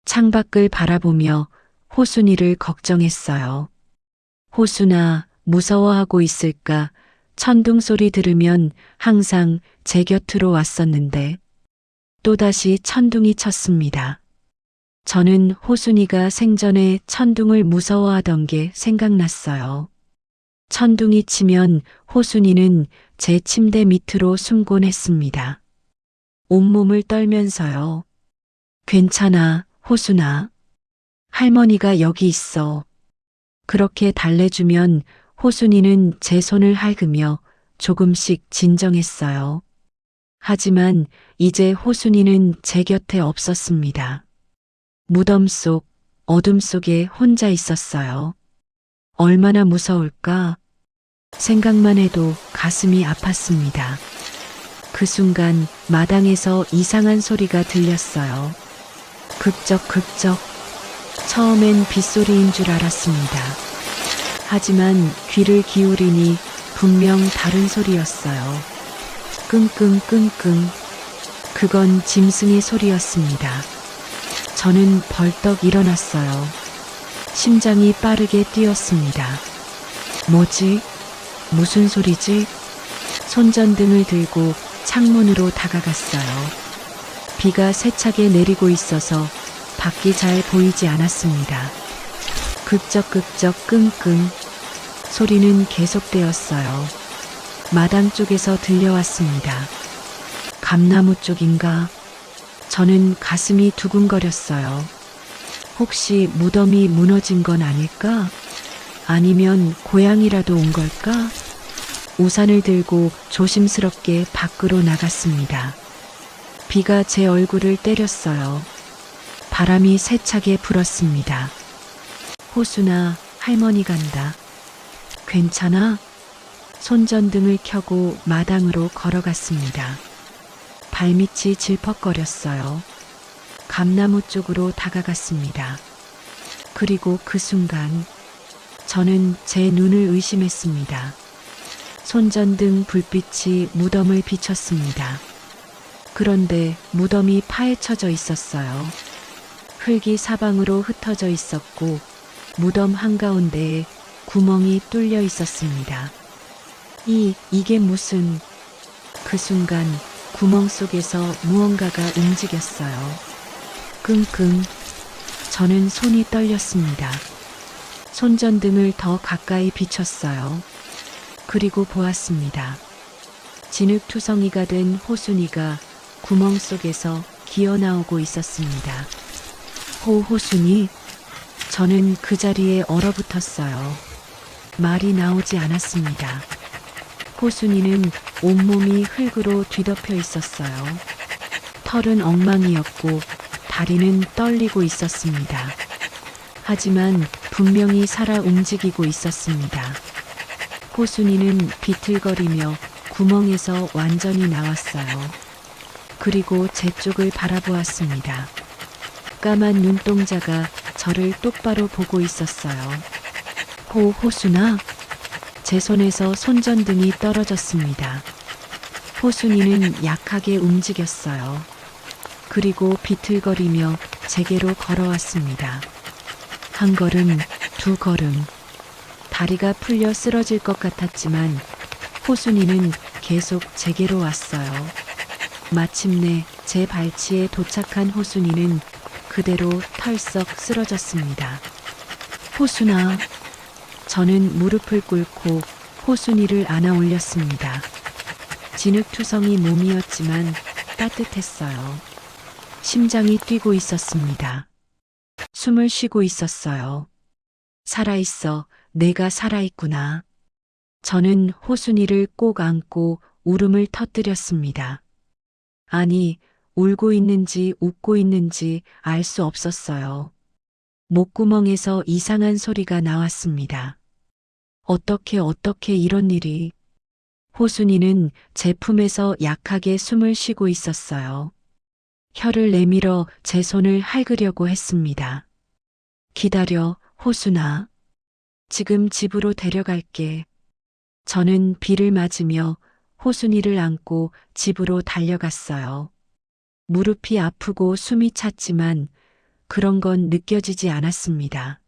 창밖을 바라보며 호순이를 걱정했어요. 호순아, 무서워하고 있을까? 천둥 소리 들으면 항상 제 곁으로 왔었는데 또다시 천둥이 쳤습니다. 저는 호순이가 생전에 천둥을 무서워하던 게 생각났어요. 천둥이 치면 호순이는 제 침대 밑으로 숨곤 했습니다. 온몸을 떨면서요. 괜찮아, 호순아. 할머니가 여기 있어. 그렇게 달래주면 호순이는 제 손을 핥으며 조금씩 진정했어요. 하지만 이제 호순이는 제 곁에 없었습니다. 무덤 속, 어둠 속에 혼자 있었어요. 얼마나 무서울까? 생각만 해도 가슴이 아팠습니다. 그 순간 마당에서 이상한 소리가 들렸어요. 극적. 처음엔 빗소리인 줄 알았습니다. 하지만 귀를 기울이니 분명 다른 소리였어요. 끙끙. 그건 짐승의 소리였습니다. 저는 벌떡 일어났어요. 심장이 빠르게 뛰었습니다. 뭐지? 무슨 소리지? 손전등을 들고 창문으로 다가갔어요. 비가 세차게 내리고 있어서 밖이 잘 보이지 않았습니다. 극적 끙끙 소리는 계속되었어요. 마당 쪽에서 들려왔습니다. 감나무 쪽인가? 저는 가슴이 두근거렸어요. 혹시 무덤이 무너진 건 아닐까? 아니면 고양이라도 온 걸까? 우산을 들고 조심스럽게 밖으로 나갔습니다. 비가 제 얼굴을 때렸어요. 바람이 세차게 불었습니다. 호순아, 할머니 간다. 괜찮아? 손전등을 켜고 마당으로 걸어갔습니다. 발밑이 질퍽거렸어요. 감나무 쪽으로 다가갔습니다. 그리고 그 순간 저는 제 눈을 의심했습니다. 손전등 불빛이 무덤을 비췄습니다. 그런데 무덤이 파헤쳐져 있었어요. 흙이 사방으로 흩어져 있었고 무덤 한가운데에 구멍이 뚫려 있었습니다. 이게 무슨... 그 순간 구멍 속에서 무언가가 움직였어요. 끙끙. 저는 손이 떨렸습니다. 손전등을 더 가까이 비췄어요. 그리고 보았습니다. 진흙투성이가 된 호순이가 구멍 속에서 기어 나오고 있었습니다. 호순이? 저는 그 자리에 얼어붙었어요. 말이 나오지 않았습니다. 호순이는 온몸이 흙으로 뒤덮여 있었어요. 털은 엉망이었고 다리는 떨리고 있었습니다. 하지만 분명히 살아 움직이고 있었습니다. 호순이는 비틀거리며 구멍에서 완전히 나왔어요. 그리고 제 쪽을 바라보았습니다. 까만 눈동자가 저를 똑바로 보고 있었어요. 호순아? 제 손에서 손전등이 떨어졌습니다. 호순이는 약하게 움직였어요. 그리고 비틀거리며 제게로 걸어왔습니다. 한 걸음, 두 걸음. 다리가 풀려 쓰러질 것 같았지만 호순이는 계속 제게로 왔어요. 마침내 제 발치에 도착한 호순이는 그대로 털썩 쓰러졌습니다. 호순아. 저는 무릎을 꿇고 호순이를 안아 올렸습니다. 진흙투성이 몸이었지만 따뜻했어요. 심장이 뛰고 있었습니다. 숨을 쉬고 있었어요. 살아있어. 내가 살아있구나. 저는 호순이를 꼭 안고 울음을 터뜨렸습니다. 아니, 울고 있는지 웃고 있는지 알 수 없었어요. 목구멍에서 이상한 소리가 나왔습니다. 어떻게 이런 일이. 호순이는 제 품에서 약하게 숨을 쉬고 있었어요. 혀를 내밀어 제 손을 핥으려고 했습니다. 기다려, 호순아. 지금 집으로 데려갈게. 저는 비를 맞으며 호순이를 안고 집으로 달려갔어요. 무릎이 아프고 숨이 찼지만 그런 건 느껴지지 않았습니다.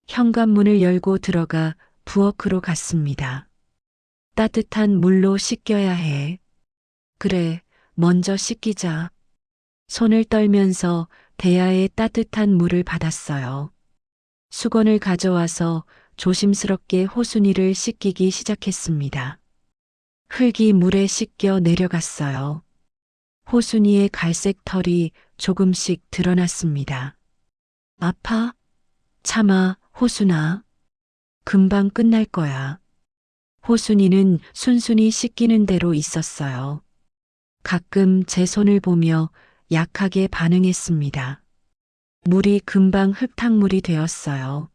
현관문을 열고 들어가 부엌으로 갔습니다. 따뜻한 물로 씻겨야 해. 그래, 먼저 씻기자. 손을 떨면서 대야에 따뜻한 물을 받았어요. 수건을 가져와서 조심스럽게 호순이를 씻기기 시작했습니다. 흙이 물에 씻겨 내려갔어요. 호순이의 갈색 털이 조금씩 드러났습니다. 아파? 참아, 호순아. 금방 끝날 거야. 호순이는 순순히 씻기는 대로 있었어요. 가끔 제 손을 보며 약하게 반응했습니다. 물이 금방 흙탕물이 되었어요.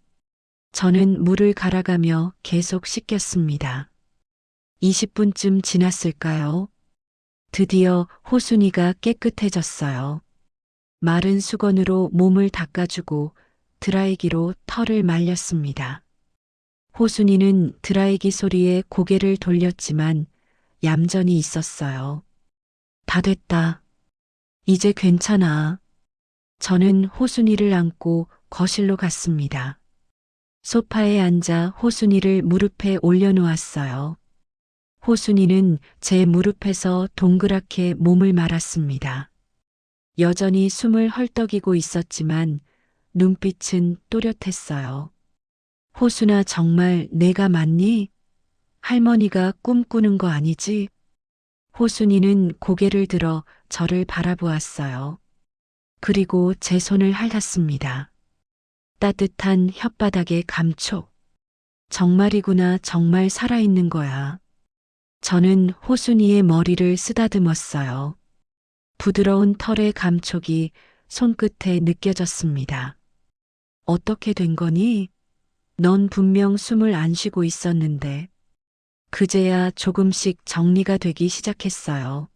저는 물을 갈아가며 계속 씻겼습니다. 20분쯤 지났을까요? 드디어 호순이가 깨끗해졌어요. 마른 수건으로 몸을 닦아주고 드라이기로 털을 말렸습니다. 호순이는 드라이기 소리에 고개를 돌렸지만 얌전히 있었어요. 다 됐다. 이제 괜찮아. 저는 호순이를 안고 거실로 갔습니다. 소파에 앉아 호순이를 무릎에 올려놓았어요. 호순이는 제 무릎에서 동그랗게 몸을 말았습니다. 여전히 숨을 헐떡이고 있었지만 눈빛은 또렷했어요. 호순아, 정말 내가 맞니? 할머니가 꿈꾸는 거 아니지? 호순이는 고개를 들어 저를 바라보았어요. 그리고 제 손을 핥았습니다. 따뜻한 혓바닥의 감촉. 정말이구나, 정말 살아있는 거야. 저는 호순이의 머리를 쓰다듬었어요. 부드러운 털의 감촉이 손끝에 느껴졌습니다. 어떻게 된 거니? 넌 분명 숨을 안 쉬고 있었는데. 그제야 조금씩 정리가 되기 시작했어요.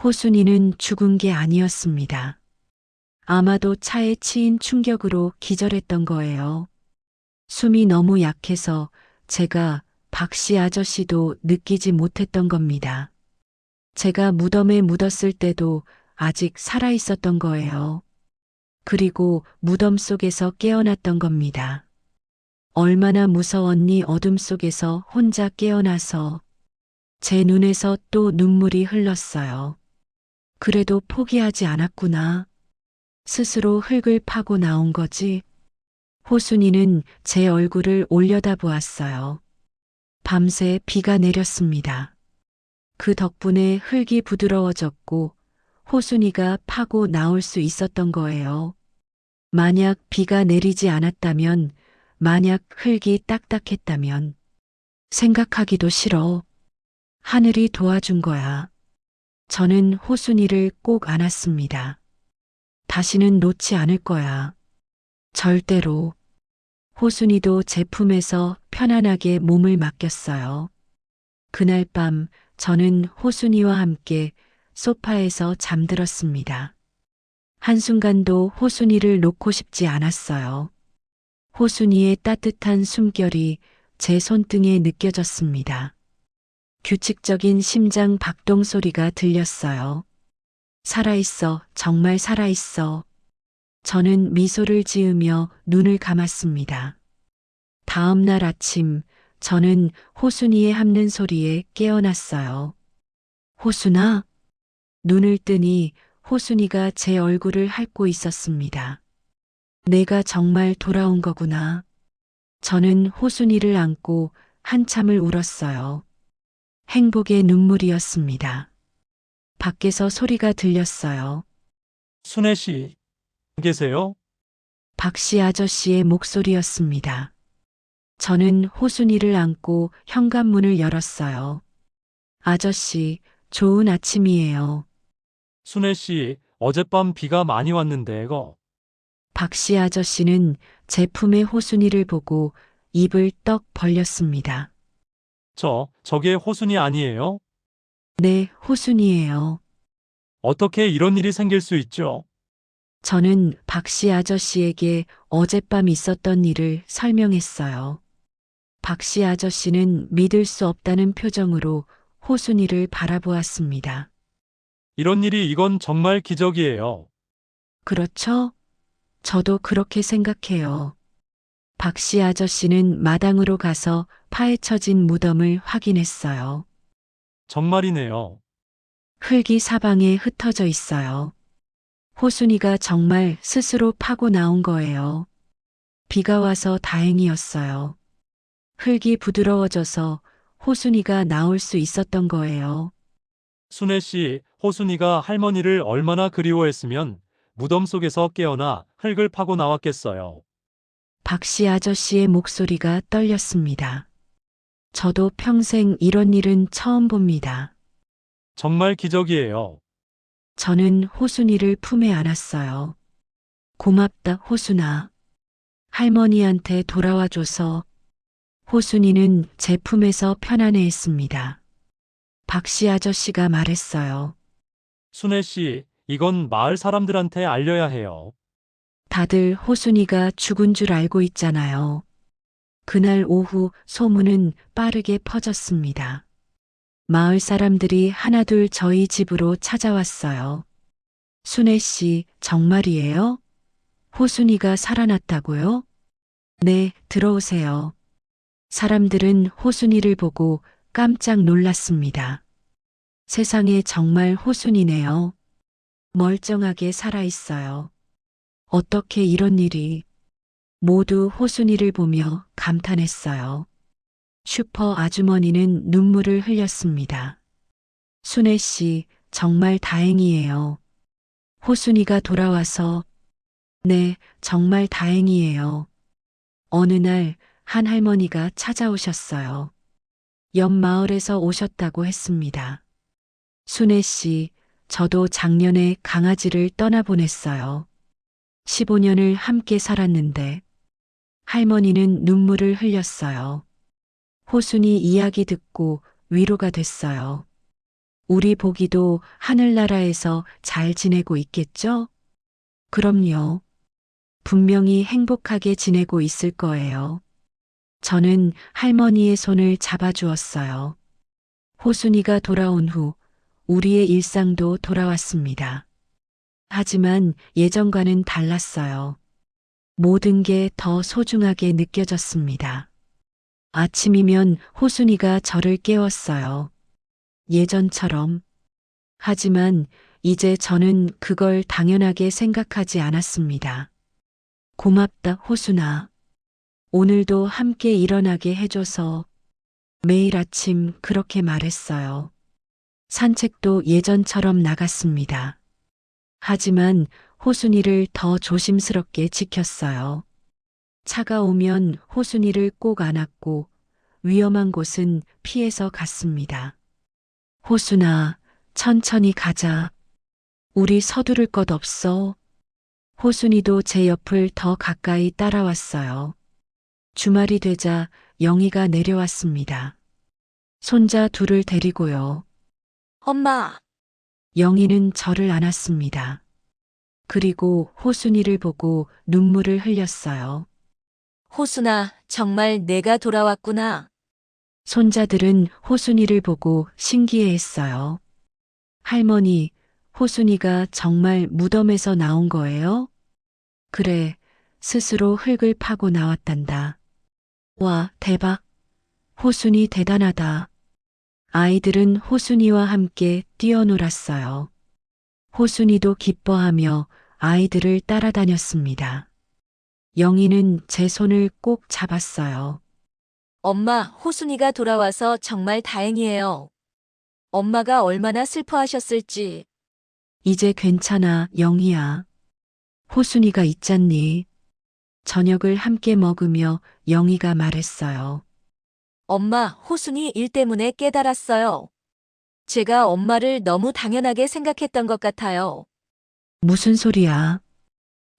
호순이는 죽은 게 아니었습니다. 아마도 차에 치인 충격으로 기절했던 거예요. 숨이 너무 약해서 제가 박씨 아저씨도 느끼지 못했던 겁니다. 제가 무덤에 묻었을 때도 아직 살아 있었던 거예요. 그리고 무덤 속에서 깨어났던 겁니다. 얼마나 무서웠니, 어둠 속에서 혼자 깨어나서. 제 눈에서 또 눈물이 흘렀어요. 그래도 포기하지 않았구나. 스스로 흙을 파고 나온 거지. 호순이는 제 얼굴을 올려다보았어요. 밤새 비가 내렸습니다. 그 덕분에 흙이 부드러워졌고 호순이가 파고 나올 수 있었던 거예요. 만약 비가 내리지 않았다면, 만약 흙이 딱딱했다면, 생각하기도 싫어. 하늘이 도와준 거야. 저는 호순이를 꼭 안았습니다. 다시는 놓지 않을 거야. 절대로. 호순이도 제 품에서 편안하게 몸을 맡겼어요. 그날 밤 저는 호순이와 함께 소파에서 잠들었습니다. 한순간도 호순이를 놓고 싶지 않았어요. 호순이의 따뜻한 숨결이 제 손등에 느껴졌습니다. 규칙적인 심장 박동 소리가 들렸어요. 살아있어, 정말 살아있어. 저는 미소를 지으며 눈을 감았습니다. 다음 날 아침, 저는 호순이의 함는 소리에 깨어났어요. 호순아? 눈을 뜨니 호순이가 제 얼굴을 핥고 있었습니다. 내가 정말 돌아온 거구나. 저는 호순이를 안고 한참을 울었어요. 행복의 눈물이었습니다. 밖에서 소리가 들렸어요. 순애 씨, 계세요? 박씨 아저씨의 목소리였습니다. 저는 호순이를 안고 현관문을 열었어요. 아저씨, 좋은 아침이에요. 순애 씨, 어젯밤 비가 많이 왔는데요. 박씨 아저씨는 제 품에 호순이를 보고 입을 떡 벌렸습니다. 저게 호순이 아니에요? 네, 호순이에요. 어떻게 이런 일이 생길 수 있죠? 저는 박씨 아저씨에게 어젯밤 있었던 일을 설명했어요. 박씨 아저씨는 믿을 수 없다는 표정으로 호순이를 바라보았습니다. 이런 일이 이건 정말 기적이에요. 그렇죠? 저도 그렇게 생각해요. 박씨 아저씨는 마당으로 가서 파헤쳐진 무덤을 확인했어요. 정말이네요. 흙이 사방에 흩어져 있어요. 호순이가 정말 스스로 파고 나온 거예요. 비가 와서 다행이었어요. 흙이 부드러워져서 호순이가 나올 수 있었던 거예요. 순애 씨, 호순이가 할머니를 얼마나 그리워했으면 무덤 속에서 깨어나 흙을 파고 나왔겠어요. 박씨 아저씨의 목소리가 떨렸습니다. 저도 평생 이런 일은 처음 봅니다. 정말 기적이에요. 저는 호순이를 품에 안았어요. 고맙다, 호순아. 할머니한테 돌아와줘서. 호순이는 제 품에서 편안해했습니다. 박씨 아저씨가 말했어요. 순애 씨, 이건 마을 사람들한테 알려야 해요. 다들 호순이가 죽은 줄 알고 있잖아요. 그날 오후 소문은 빠르게 퍼졌습니다. 마을 사람들이 하나둘 저희 집으로 찾아왔어요. 순애 씨, 정말이에요? 호순이가 살아났다고요? 네, 들어오세요. 사람들은 호순이를 보고 깜짝 놀랐습니다. 세상에 정말 호순이네요. 멀쩡하게 살아있어요. 어떻게 이런 일이. 모두 호순이를 보며 감탄했어요. 슈퍼 아주머니는 눈물을 흘렸습니다. 순애 씨, 정말 다행이에요. 호순이가 돌아와서. 네, 정말 다행이에요. 어느 날 한 할머니가 찾아오셨어요. 옆 마을에서 오셨다고 했습니다. 순애 씨, 저도 작년에 강아지를 떠나보냈어요. 15년을 함께 살았는데. 할머니는 눈물을 흘렸어요. 호순이 이야기 듣고 위로가 됐어요. 우리 보기도 하늘나라에서 잘 지내고 있겠죠? 그럼요. 분명히 행복하게 지내고 있을 거예요. 저는 할머니의 손을 잡아주었어요. 호순이가 돌아온 후 우리의 일상도 돌아왔습니다. 하지만 예전과는 달랐어요. 모든 게 더 소중하게 느껴졌습니다. 아침이면 호순이가 저를 깨웠어요. 예전처럼. 하지만 이제 저는 그걸 당연하게 생각하지 않았습니다. 고맙다, 호순아. 오늘도 함께 일어나게 해줘서. 매일 아침 그렇게 말했어요. 산책도 예전처럼 나갔습니다. 하지만 호순이를 더 조심스럽게 지켰어요. 차가 오면 호순이를 꼭 안았고 위험한 곳은 피해서 갔습니다. 호순아, 천천히 가자. 우리 서두를 것 없어. 호순이도 제 옆을 더 가까이 따라왔어요. 주말이 되자 영희가 내려왔습니다. 손자 둘을 데리고요. 엄마, 영희는 저를 안았습니다. 그리고 호순이를 보고 눈물을 흘렸어요. 호순아, 정말 내가 돌아왔구나. 손자들은 호순이를 보고 신기해했어요. 할머니, 호순이가 정말 무덤에서 나온 거예요? 그래, 스스로 흙을 파고 나왔단다. 와, 대박. 호순이 대단하다. 아이들은 호순이와 함께 뛰어놀았어요. 호순이도 기뻐하며 아이들을 따라다녔습니다. 영희는 제 손을 꼭 잡았어요. 엄마, 호순이가 돌아와서 정말 다행이에요. 엄마가 얼마나 슬퍼하셨을지. 이제 괜찮아, 영희야. 호순이가 있잖니. 저녁을 함께 먹으며 영희가 말했어요. 엄마, 호순이 일 때문에 깨달았어요. 제가 엄마를 너무 당연하게 생각했던 것 같아요. 무슨 소리야?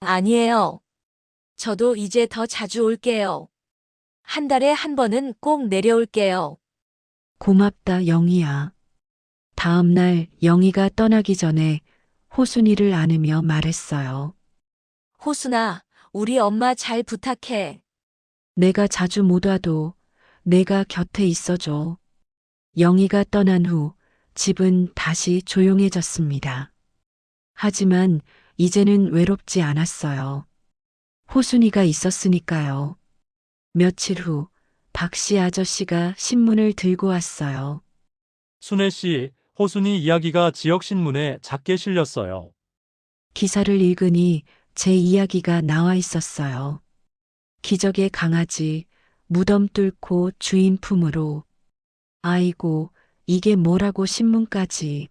아니에요. 저도 이제 더 자주 올게요. 한 달에 한 번은 꼭 내려올게요. 고맙다, 영희야. 다음 날 영희가 떠나기 전에 호순이를 안으며 말했어요. 호순아, 우리 엄마 잘 부탁해. 내가 자주 못 와도 내가 곁에 있어줘. 영희가 떠난 후 집은 다시 조용해졌습니다. 하지만 이제는 외롭지 않았어요. 호순이가 있었으니까요. 며칠 후 박씨 아저씨가 신문을 들고 왔어요. 순애 씨, 호순이 이야기가 지역 신문에 작게 실렸어요. 기사를 읽으니 제 이야기가 나와 있었어요. 기적의 강아지, 무덤 뚫고 주인 품으로. 아이고, 이게 뭐라고 신문까지.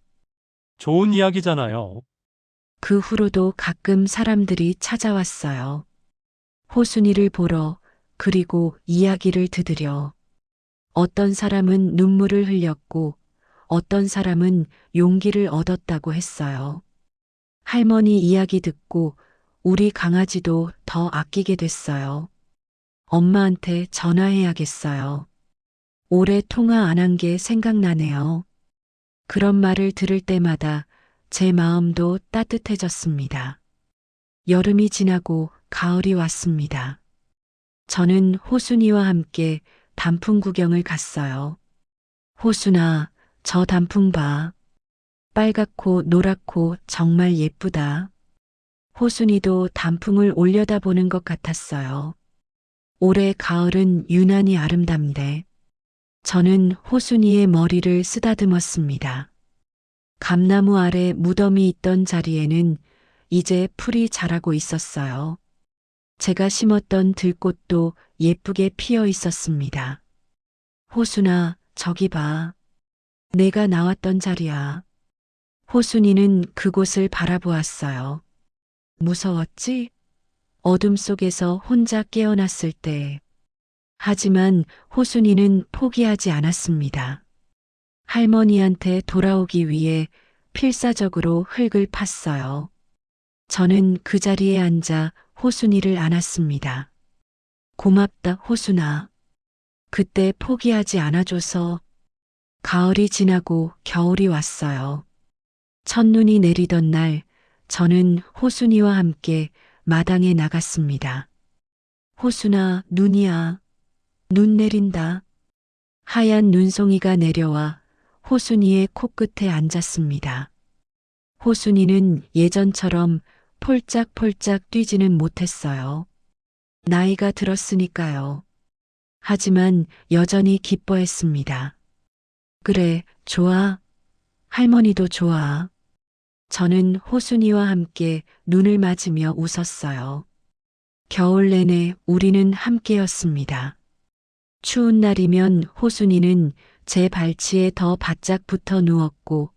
좋은 이야기잖아요. 그 후로도 가끔 사람들이 찾아왔어요. 호순이를 보러, 그리고 이야기를 들으려. 어떤 사람은 눈물을 흘렸고, 어떤 사람은 용기를 얻었다고 했어요. 할머니 이야기 듣고 우리 강아지도 더 아끼게 됐어요. 엄마한테 전화해야겠어요. 오래 통화 안 한 게 생각나네요. 그런 말을 들을 때마다 제 마음도 따뜻해졌습니다. 여름이 지나고 가을이 왔습니다. 저는 호순이와 함께 단풍 구경을 갔어요. 호순아, 저 단풍 봐. 빨갛고 노랗고 정말 예쁘다. 호순이도 단풍을 올려다보는 것 같았어요. 올해 가을은 유난히 아름답네. 저는 호순이의 머리를 쓰다듬었습니다. 감나무 아래 무덤이 있던 자리에는 이제 풀이 자라고 있었어요. 제가 심었던 들꽃도 예쁘게 피어 있었습니다. 호순아, 저기 봐. 내가 나왔던 자리야. 호순이는 그곳을 바라보았어요. 무서웠지? 어둠 속에서 혼자 깨어났을 때. 하지만 호순이는 포기하지 않았습니다. 할머니한테 돌아오기 위해 필사적으로 흙을 팠어요. 저는 그 자리에 앉아 호순이를 안았습니다. 고맙다, 호순아. 그때 포기하지 않아줘서. 가을이 지나고 겨울이 왔어요. 첫눈이 내리던 날, 저는 호순이와 함께 마당에 나갔습니다. 호순아, 눈이야. 눈 내린다. 하얀 눈송이가 내려와 호순이의 코끝에 앉았습니다. 호순이는 예전처럼 폴짝폴짝 뛰지는 못했어요. 나이가 들었으니까요. 하지만 여전히 기뻐했습니다. 그래, 좋아. 할머니도 좋아. 저는 호순이와 함께 눈을 맞으며 웃었어요. 겨울 내내 우리는 함께였습니다. 추운 날이면 호순이는 제 발치에 더 바짝 붙어 누웠고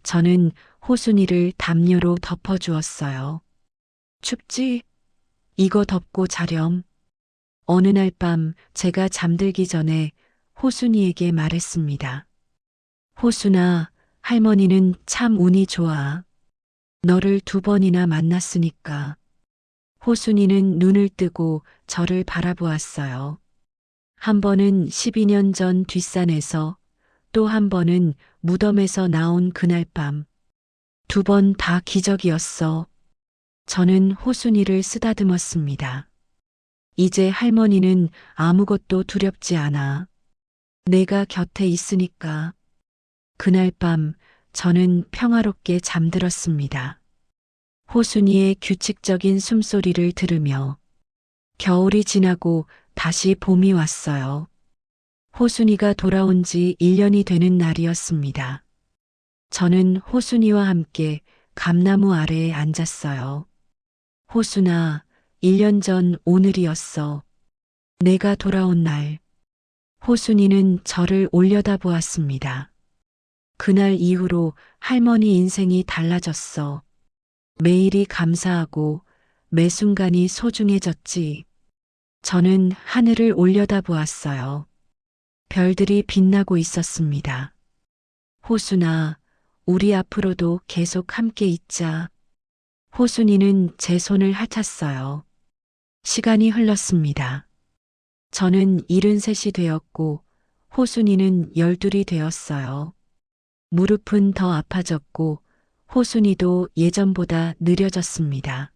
저는 호순이를 담요로 덮어주었어요. 춥지? 이거 덮고 자렴. 어느 날 밤 제가 잠들기 전에 호순이에게 말했습니다. 호순아, 할머니는 참 운이 좋아. 너를 2번이나 만났으니까. 호순이는 눈을 뜨고 저를 바라보았어요. 한 번은 12년 전 뒷산에서, 또 한 번은 무덤에서 나온 그날 밤. 2번 다 기적이었어. 저는 호순이를 쓰다듬었습니다. 이제 할머니는 아무것도 두렵지 않아. 내가 곁에 있으니까. 그날 밤 저는 평화롭게 잠들었습니다. 호순이의 규칙적인 숨소리를 들으며 겨울이 지나고 다시 봄이 왔어요. 호순이가 돌아온 지 1년이 되는 날이었습니다. 저는 호순이와 함께 감나무 아래에 앉았어요. 호순아, 1년 전 오늘이었어. 내가 돌아온 날. 호순이는 저를 올려다보았습니다. 그날 이후로 할머니 인생이 달라졌어. 매일이 감사하고 매 순간이 소중해졌지. 저는 하늘을 올려다보았어요. 별들이 빛나고 있었습니다. 호순아, 우리 앞으로도 계속 함께 있자. 호순이는 제 손을 핥았어요. 시간이 흘렀습니다. 저는 73이 되었고 호순이는 12이 되었어요. 무릎은 더 아파졌고 호순이도 예전보다 느려졌습니다.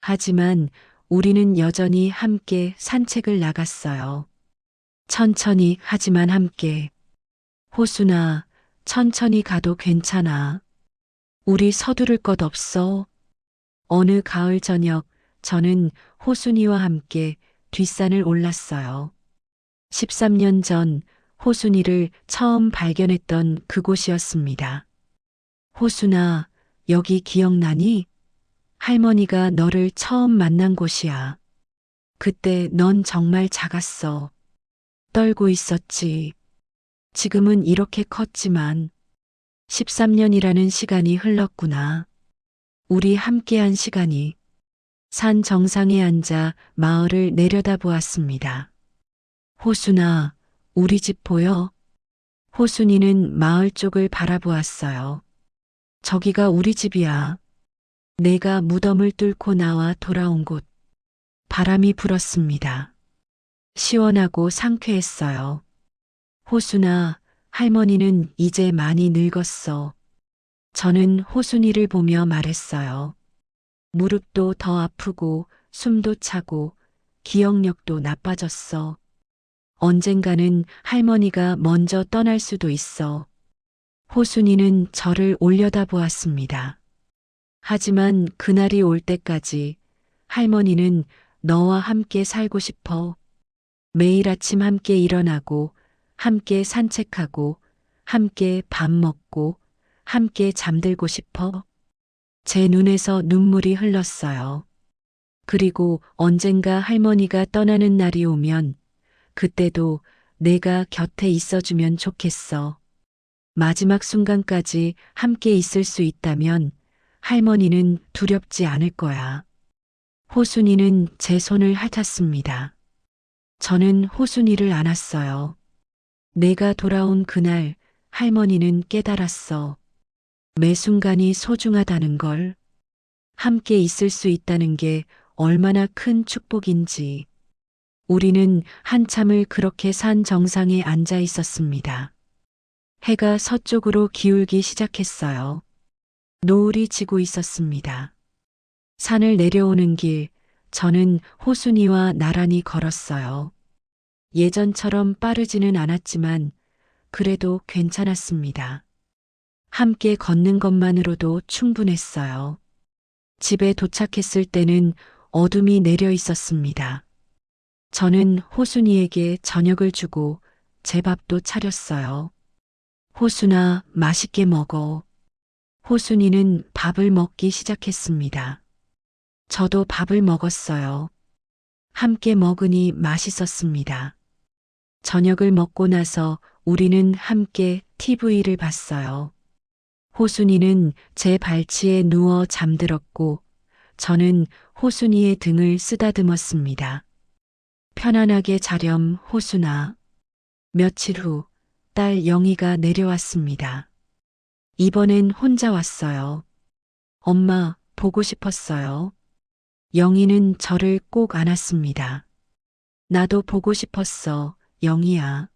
하지만 우리는 여전히 함께 산책을 나갔어요. 천천히 하지만 함께. 호순아, 천천히 가도 괜찮아. 우리 서두를 것 없어. 어느 가을 저녁 저는 호순이와 함께 뒷산을 올랐어요. 13년 전 호순이를 처음 발견했던 그곳이었습니다. 호순아, 여기 기억나니? 할머니가 너를 처음 만난 곳이야. 그때 넌 정말 작았어. 떨고 있었지. 지금은 이렇게 컸지만 13년이라는 시간이 흘렀구나. 우리 함께한 시간이. 산 정상에 앉아 마을을 내려다보았습니다. 호순아, 우리 집 보여? 호순이는 마을 쪽을 바라보았어요. 저기가 우리 집이야. 내가 무덤을 뚫고 나와 돌아온 곳. 바람이 불었습니다. 시원하고 상쾌했어요. 호순아, 할머니는 이제 많이 늙었어. 저는 호순이를 보며 말했어요. 무릎도 더 아프고 숨도 차고 기억력도 나빠졌어. 언젠가는 할머니가 먼저 떠날 수도 있어. 호순이는 저를 올려다보았습니다. 하지만 그날이 올 때까지 할머니는 너와 함께 살고 싶어. 매일 아침 함께 일어나고, 함께 산책하고, 함께 밥 먹고, 함께 잠들고 싶어. 제 눈에서 눈물이 흘렀어요. 그리고 언젠가 할머니가 떠나는 날이 오면 그때도 내가 곁에 있어주면 좋겠어. 마지막 순간까지 함께 있을 수 있다면 할머니는 두렵지 않을 거야. 호순이는 제 손을 핥았습니다. 저는 호순이를 안았어요. 내가 돌아온 그날 할머니는 깨달았어. 매 순간이 소중하다는 걸, 함께 있을 수 있다는 게 얼마나 큰 축복인지. 우리는 한참을 그렇게 산 정상에 앉아 있었습니다. 해가 서쪽으로 기울기 시작했어요. 노을이 지고 있었습니다. 산을 내려오는 길, 저는 호순이와 나란히 걸었어요. 예전처럼 빠르지는 않았지만 그래도 괜찮았습니다. 함께 걷는 것만으로도 충분했어요. 집에 도착했을 때는 어둠이 내려 있었습니다. 저는 호순이에게 저녁을 주고 제 밥도 차렸어요. 호순아, 맛있게 먹어. 호순이는 밥을 먹기 시작했습니다. 저도 밥을 먹었어요. 함께 먹으니 맛있었습니다. 저녁을 먹고 나서 우리는 함께 TV를 봤어요. 호순이는 제 발치에 누워 잠들었고 저는 호순이의 등을 쓰다듬었습니다. 편안하게 자렴, 호순아. 며칠 후 딸 영희가 내려왔습니다. 이번엔 혼자 왔어요. 엄마, 보고 싶었어요. 영희는 저를 꼭 안았습니다. 나도 보고 싶었어, 영희야.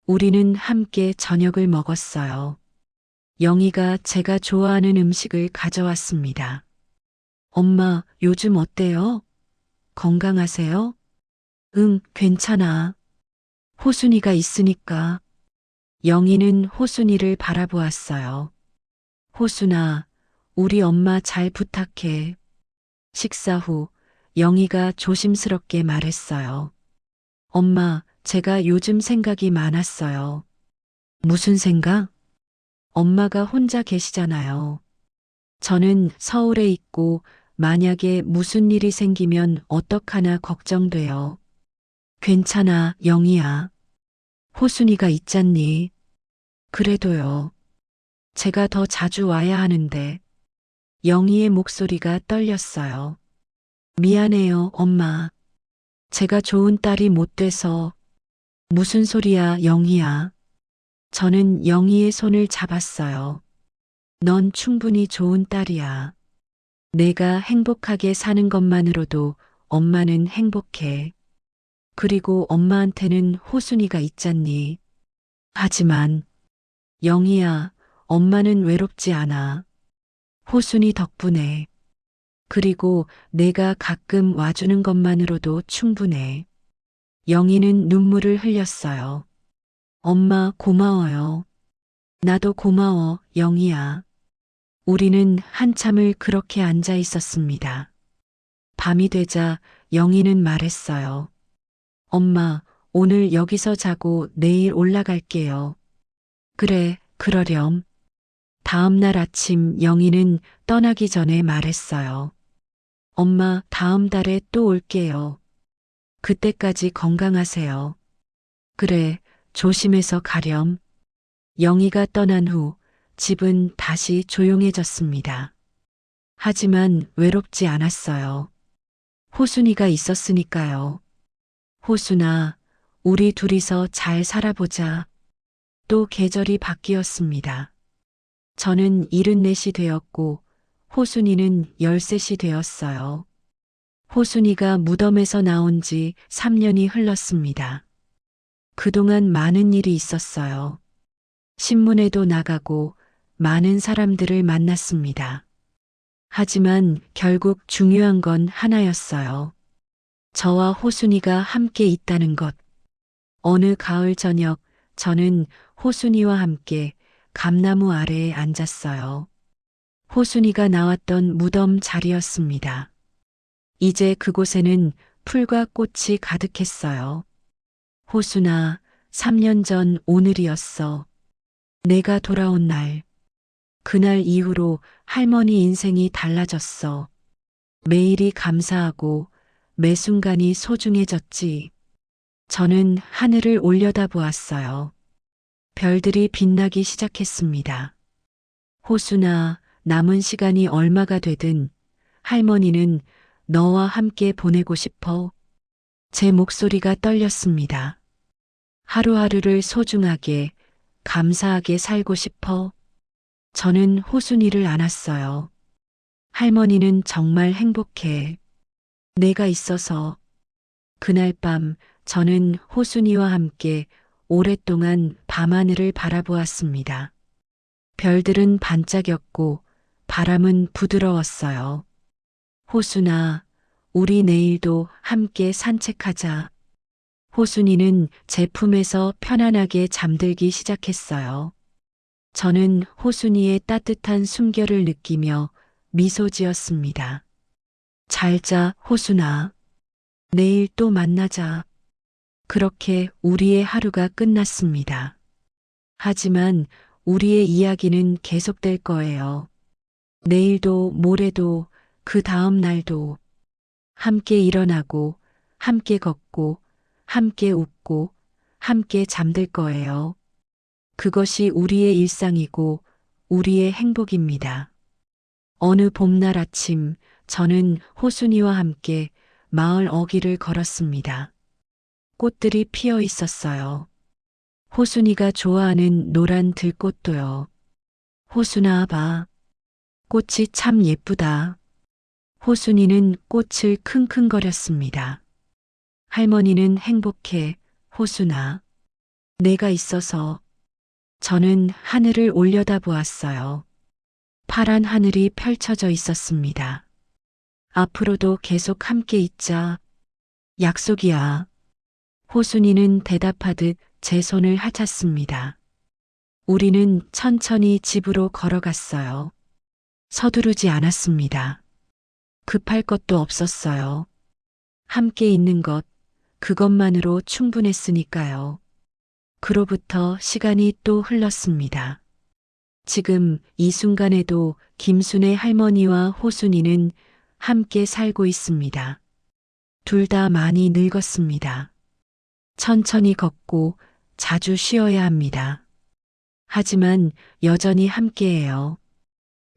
우리는 함께 저녁을 먹었어요. 영희가 제가 좋아하는 음식을 가져왔습니다. 엄마, 요즘 어때요? 건강하세요? 응, 괜찮아. 호순이가 있으니까. 영희는 호순이를 바라보았어요. 호순아, 우리 엄마 잘 부탁해. 식사 후 영희가 조심스럽게 말했어요. 엄마, 제가 요즘 생각이 많았어요. 무슨 생각? 엄마가 혼자 계시잖아요. 저는 서울에 있고 만약에 무슨 일이 생기면 어떡하나 걱정돼요. 괜찮아, 영희야. 호순이가 있잖니. 그래도요. 제가 더 자주 와야 하는데. 영희의 목소리가 떨렸어요. 미안해요, 엄마. 제가 좋은 딸이 못 돼서. 무슨 소리야, 영희야. 저는 영희의 손을 잡았어요. 넌 충분히 좋은 딸이야. 내가 행복하게 사는 것만으로도 엄마는 행복해. 그리고 엄마한테는 호순이가 있잖니. 하지만 영희야, 엄마는 외롭지 않아. 호순이 덕분에. 그리고 내가 가끔 와주는 것만으로도 충분해. 영희는 눈물을 흘렸어요. 엄마, 고마워요. 나도 고마워, 영희야. 우리는 한참을 그렇게 앉아 있었습니다. 밤이 되자 영희는 말했어요. 엄마, 오늘 여기서 자고 내일 올라갈게요. 그래, 그러렴. 다음 날 아침 영희는 떠나기 전에 말했어요. 엄마, 다음 달에 또 올게요. 그때까지 건강하세요. 그래, 조심해서 가렴. 영희가 떠난 후 집은 다시 조용해졌습니다. 하지만 외롭지 않았어요. 호순이가 있었으니까요. 호순아, 우리 둘이서 잘 살아보자. 또 계절이 바뀌었습니다. 저는 74이 되었고 호순이는 13이 되었어요. 호순이가 무덤에서 나온 지 3년이 흘렀습니다. 그동안 많은 일이 있었어요. 신문에도 나가고 많은 사람들을 만났습니다. 하지만 결국 중요한 건 하나였어요. 저와 호순이가 함께 있다는 것. 어느 가을 저녁 저는 호순이와 함께 감나무 아래에 앉았어요. 호순이가 나왔던 무덤 자리였습니다. 이제 그곳에는 풀과 꽃이 가득했어요. 호순아, 3년 전 오늘이었어. 내가 돌아온 날. 그날 이후로 할머니 인생이 달라졌어. 매일이 감사하고 매 순간이 소중해졌지. 저는 하늘을 올려다보았어요. 별들이 빛나기 시작했습니다. 호순아, 남은 시간이 얼마가 되든 할머니는 너와 함께 보내고 싶어. 제 목소리가 떨렸습니다. 하루하루를 소중하게, 감사하게 살고 싶어. 저는 호순이를 안았어요. 할머니는 정말 행복해. 내가 있어서. 그날 밤 저는 호순이와 함께 오랫동안 밤하늘을 바라보았습니다. 별들은 반짝였고 바람은 부드러웠어요. 호순아, 우리 내일도 함께 산책하자. 호순이는 제 품에서 편안하게 잠들기 시작했어요. 저는 호순이의 따뜻한 숨결을 느끼며 미소 지었습니다. 잘 자, 호순아. 내일 또 만나자. 그렇게 우리의 하루가 끝났습니다. 하지만 우리의 이야기는 계속될 거예요. 내일도 모레도 그 다음 날도 함께 일어나고 함께 걷고 함께 웃고 함께 잠들 거예요. 그것이 우리의 일상이고 우리의 행복입니다. 어느 봄날 아침 저는 호순이와 함께 마을 어귀를 걸었습니다. 꽃들이 피어 있었어요. 호순이가 좋아하는 노란 들꽃도요. 호순아, 봐. 꽃이 참 예쁘다. 호순이는 꽃을 킁킁거렸습니다. 할머니는 행복해, 호순아. 내가 있어서. 저는 하늘을 올려다보았어요. 파란 하늘이 펼쳐져 있었습니다. 앞으로도 계속 함께 있자. 약속이야. 호순이는 대답하듯 제 손을 핥았습니다. 우리는 천천히 집으로 걸어갔어요. 서두르지 않았습니다. 급할 것도 없었어요. 함께 있는 것, 그것만으로 충분했으니까요. 그로부터 시간이 또 흘렀습니다. 지금 이 순간에도 김순의 할머니와 호순이는 함께 살고 있습니다. 둘 다 많이 늙었습니다. 천천히 걷고 자주 쉬어야 합니다. 하지만 여전히 함께해요.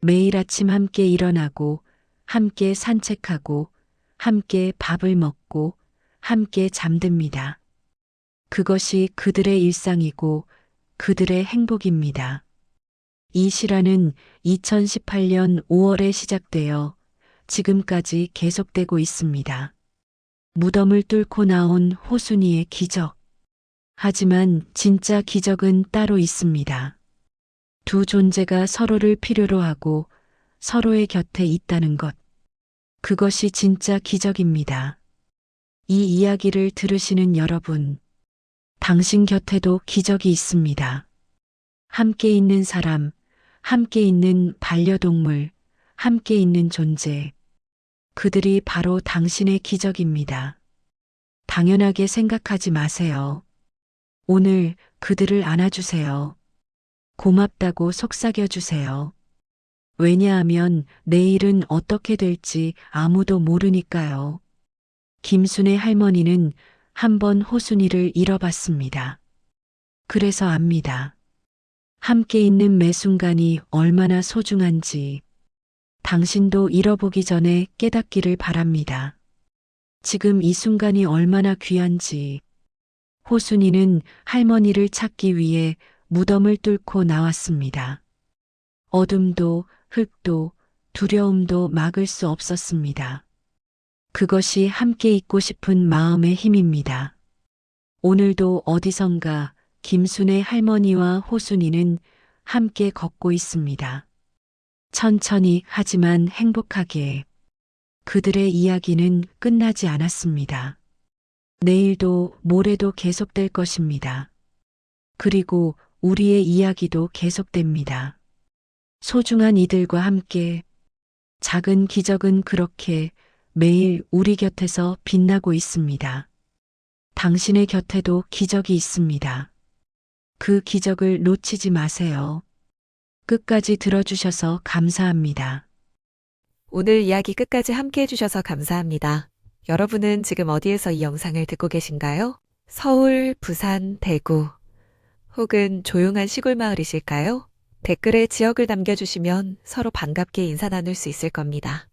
매일 아침 함께 일어나고 함께 산책하고 함께 밥을 먹고 함께 잠듭니다. 그것이 그들의 일상이고 그들의 행복입니다. 이 실화는 2018년 5월에 시작되어 지금까지 계속되고 있습니다. 무덤을 뚫고 나온 호순이의 기적. 하지만 진짜 기적은 따로 있습니다. 두 존재가 서로를 필요로 하고 서로의 곁에 있다는 것. 그것이 진짜 기적입니다. 이 이야기를 들으시는 여러분, 당신 곁에도 기적이 있습니다. 함께 있는 사람, 함께 있는 반려동물, 함께 있는 존재. 그들이 바로 당신의 기적입니다. 당연하게 생각하지 마세요. 오늘 그들을 안아주세요. 고맙다고 속삭여주세요. 왜냐하면 내일은 어떻게 될지 아무도 모르니까요. 김순의 할머니는 한 번 호순이를 잃어봤습니다. 그래서 압니다. 함께 있는 매 순간이 얼마나 소중한지 당신도 잃어보기 전에 깨닫기를 바랍니다. 지금 이 순간이 얼마나 귀한지. 호순이는 할머니를 찾기 위해 무덤을 뚫고 나왔습니다. 어둠도 흙도 두려움도 막을 수 없었습니다. 그것이 함께 있고 싶은 마음의 힘입니다. 오늘도 어디선가 김순의 할머니와 호순이는 함께 걷고 있습니다. 천천히 하지만 행복하게. 그들의 이야기는 끝나지 않았습니다. 내일도 모레도 계속될 것입니다. 그리고 우리의 이야기도 계속됩니다. 소중한 이들과 함께 작은 기적은 그렇게 매일 우리 곁에서 빛나고 있습니다. 당신의 곁에도 기적이 있습니다. 그 기적을 놓치지 마세요. 끝까지 들어주셔서 감사합니다. 오늘 이야기 끝까지 함께 해주셔서 감사합니다. 여러분은 지금 어디에서 이 영상을 듣고 계신가요? 서울, 부산, 대구, 혹은 조용한 시골 마을이실까요? 댓글에 지역을 남겨주시면 서로 반갑게 인사 나눌 수 있을 겁니다.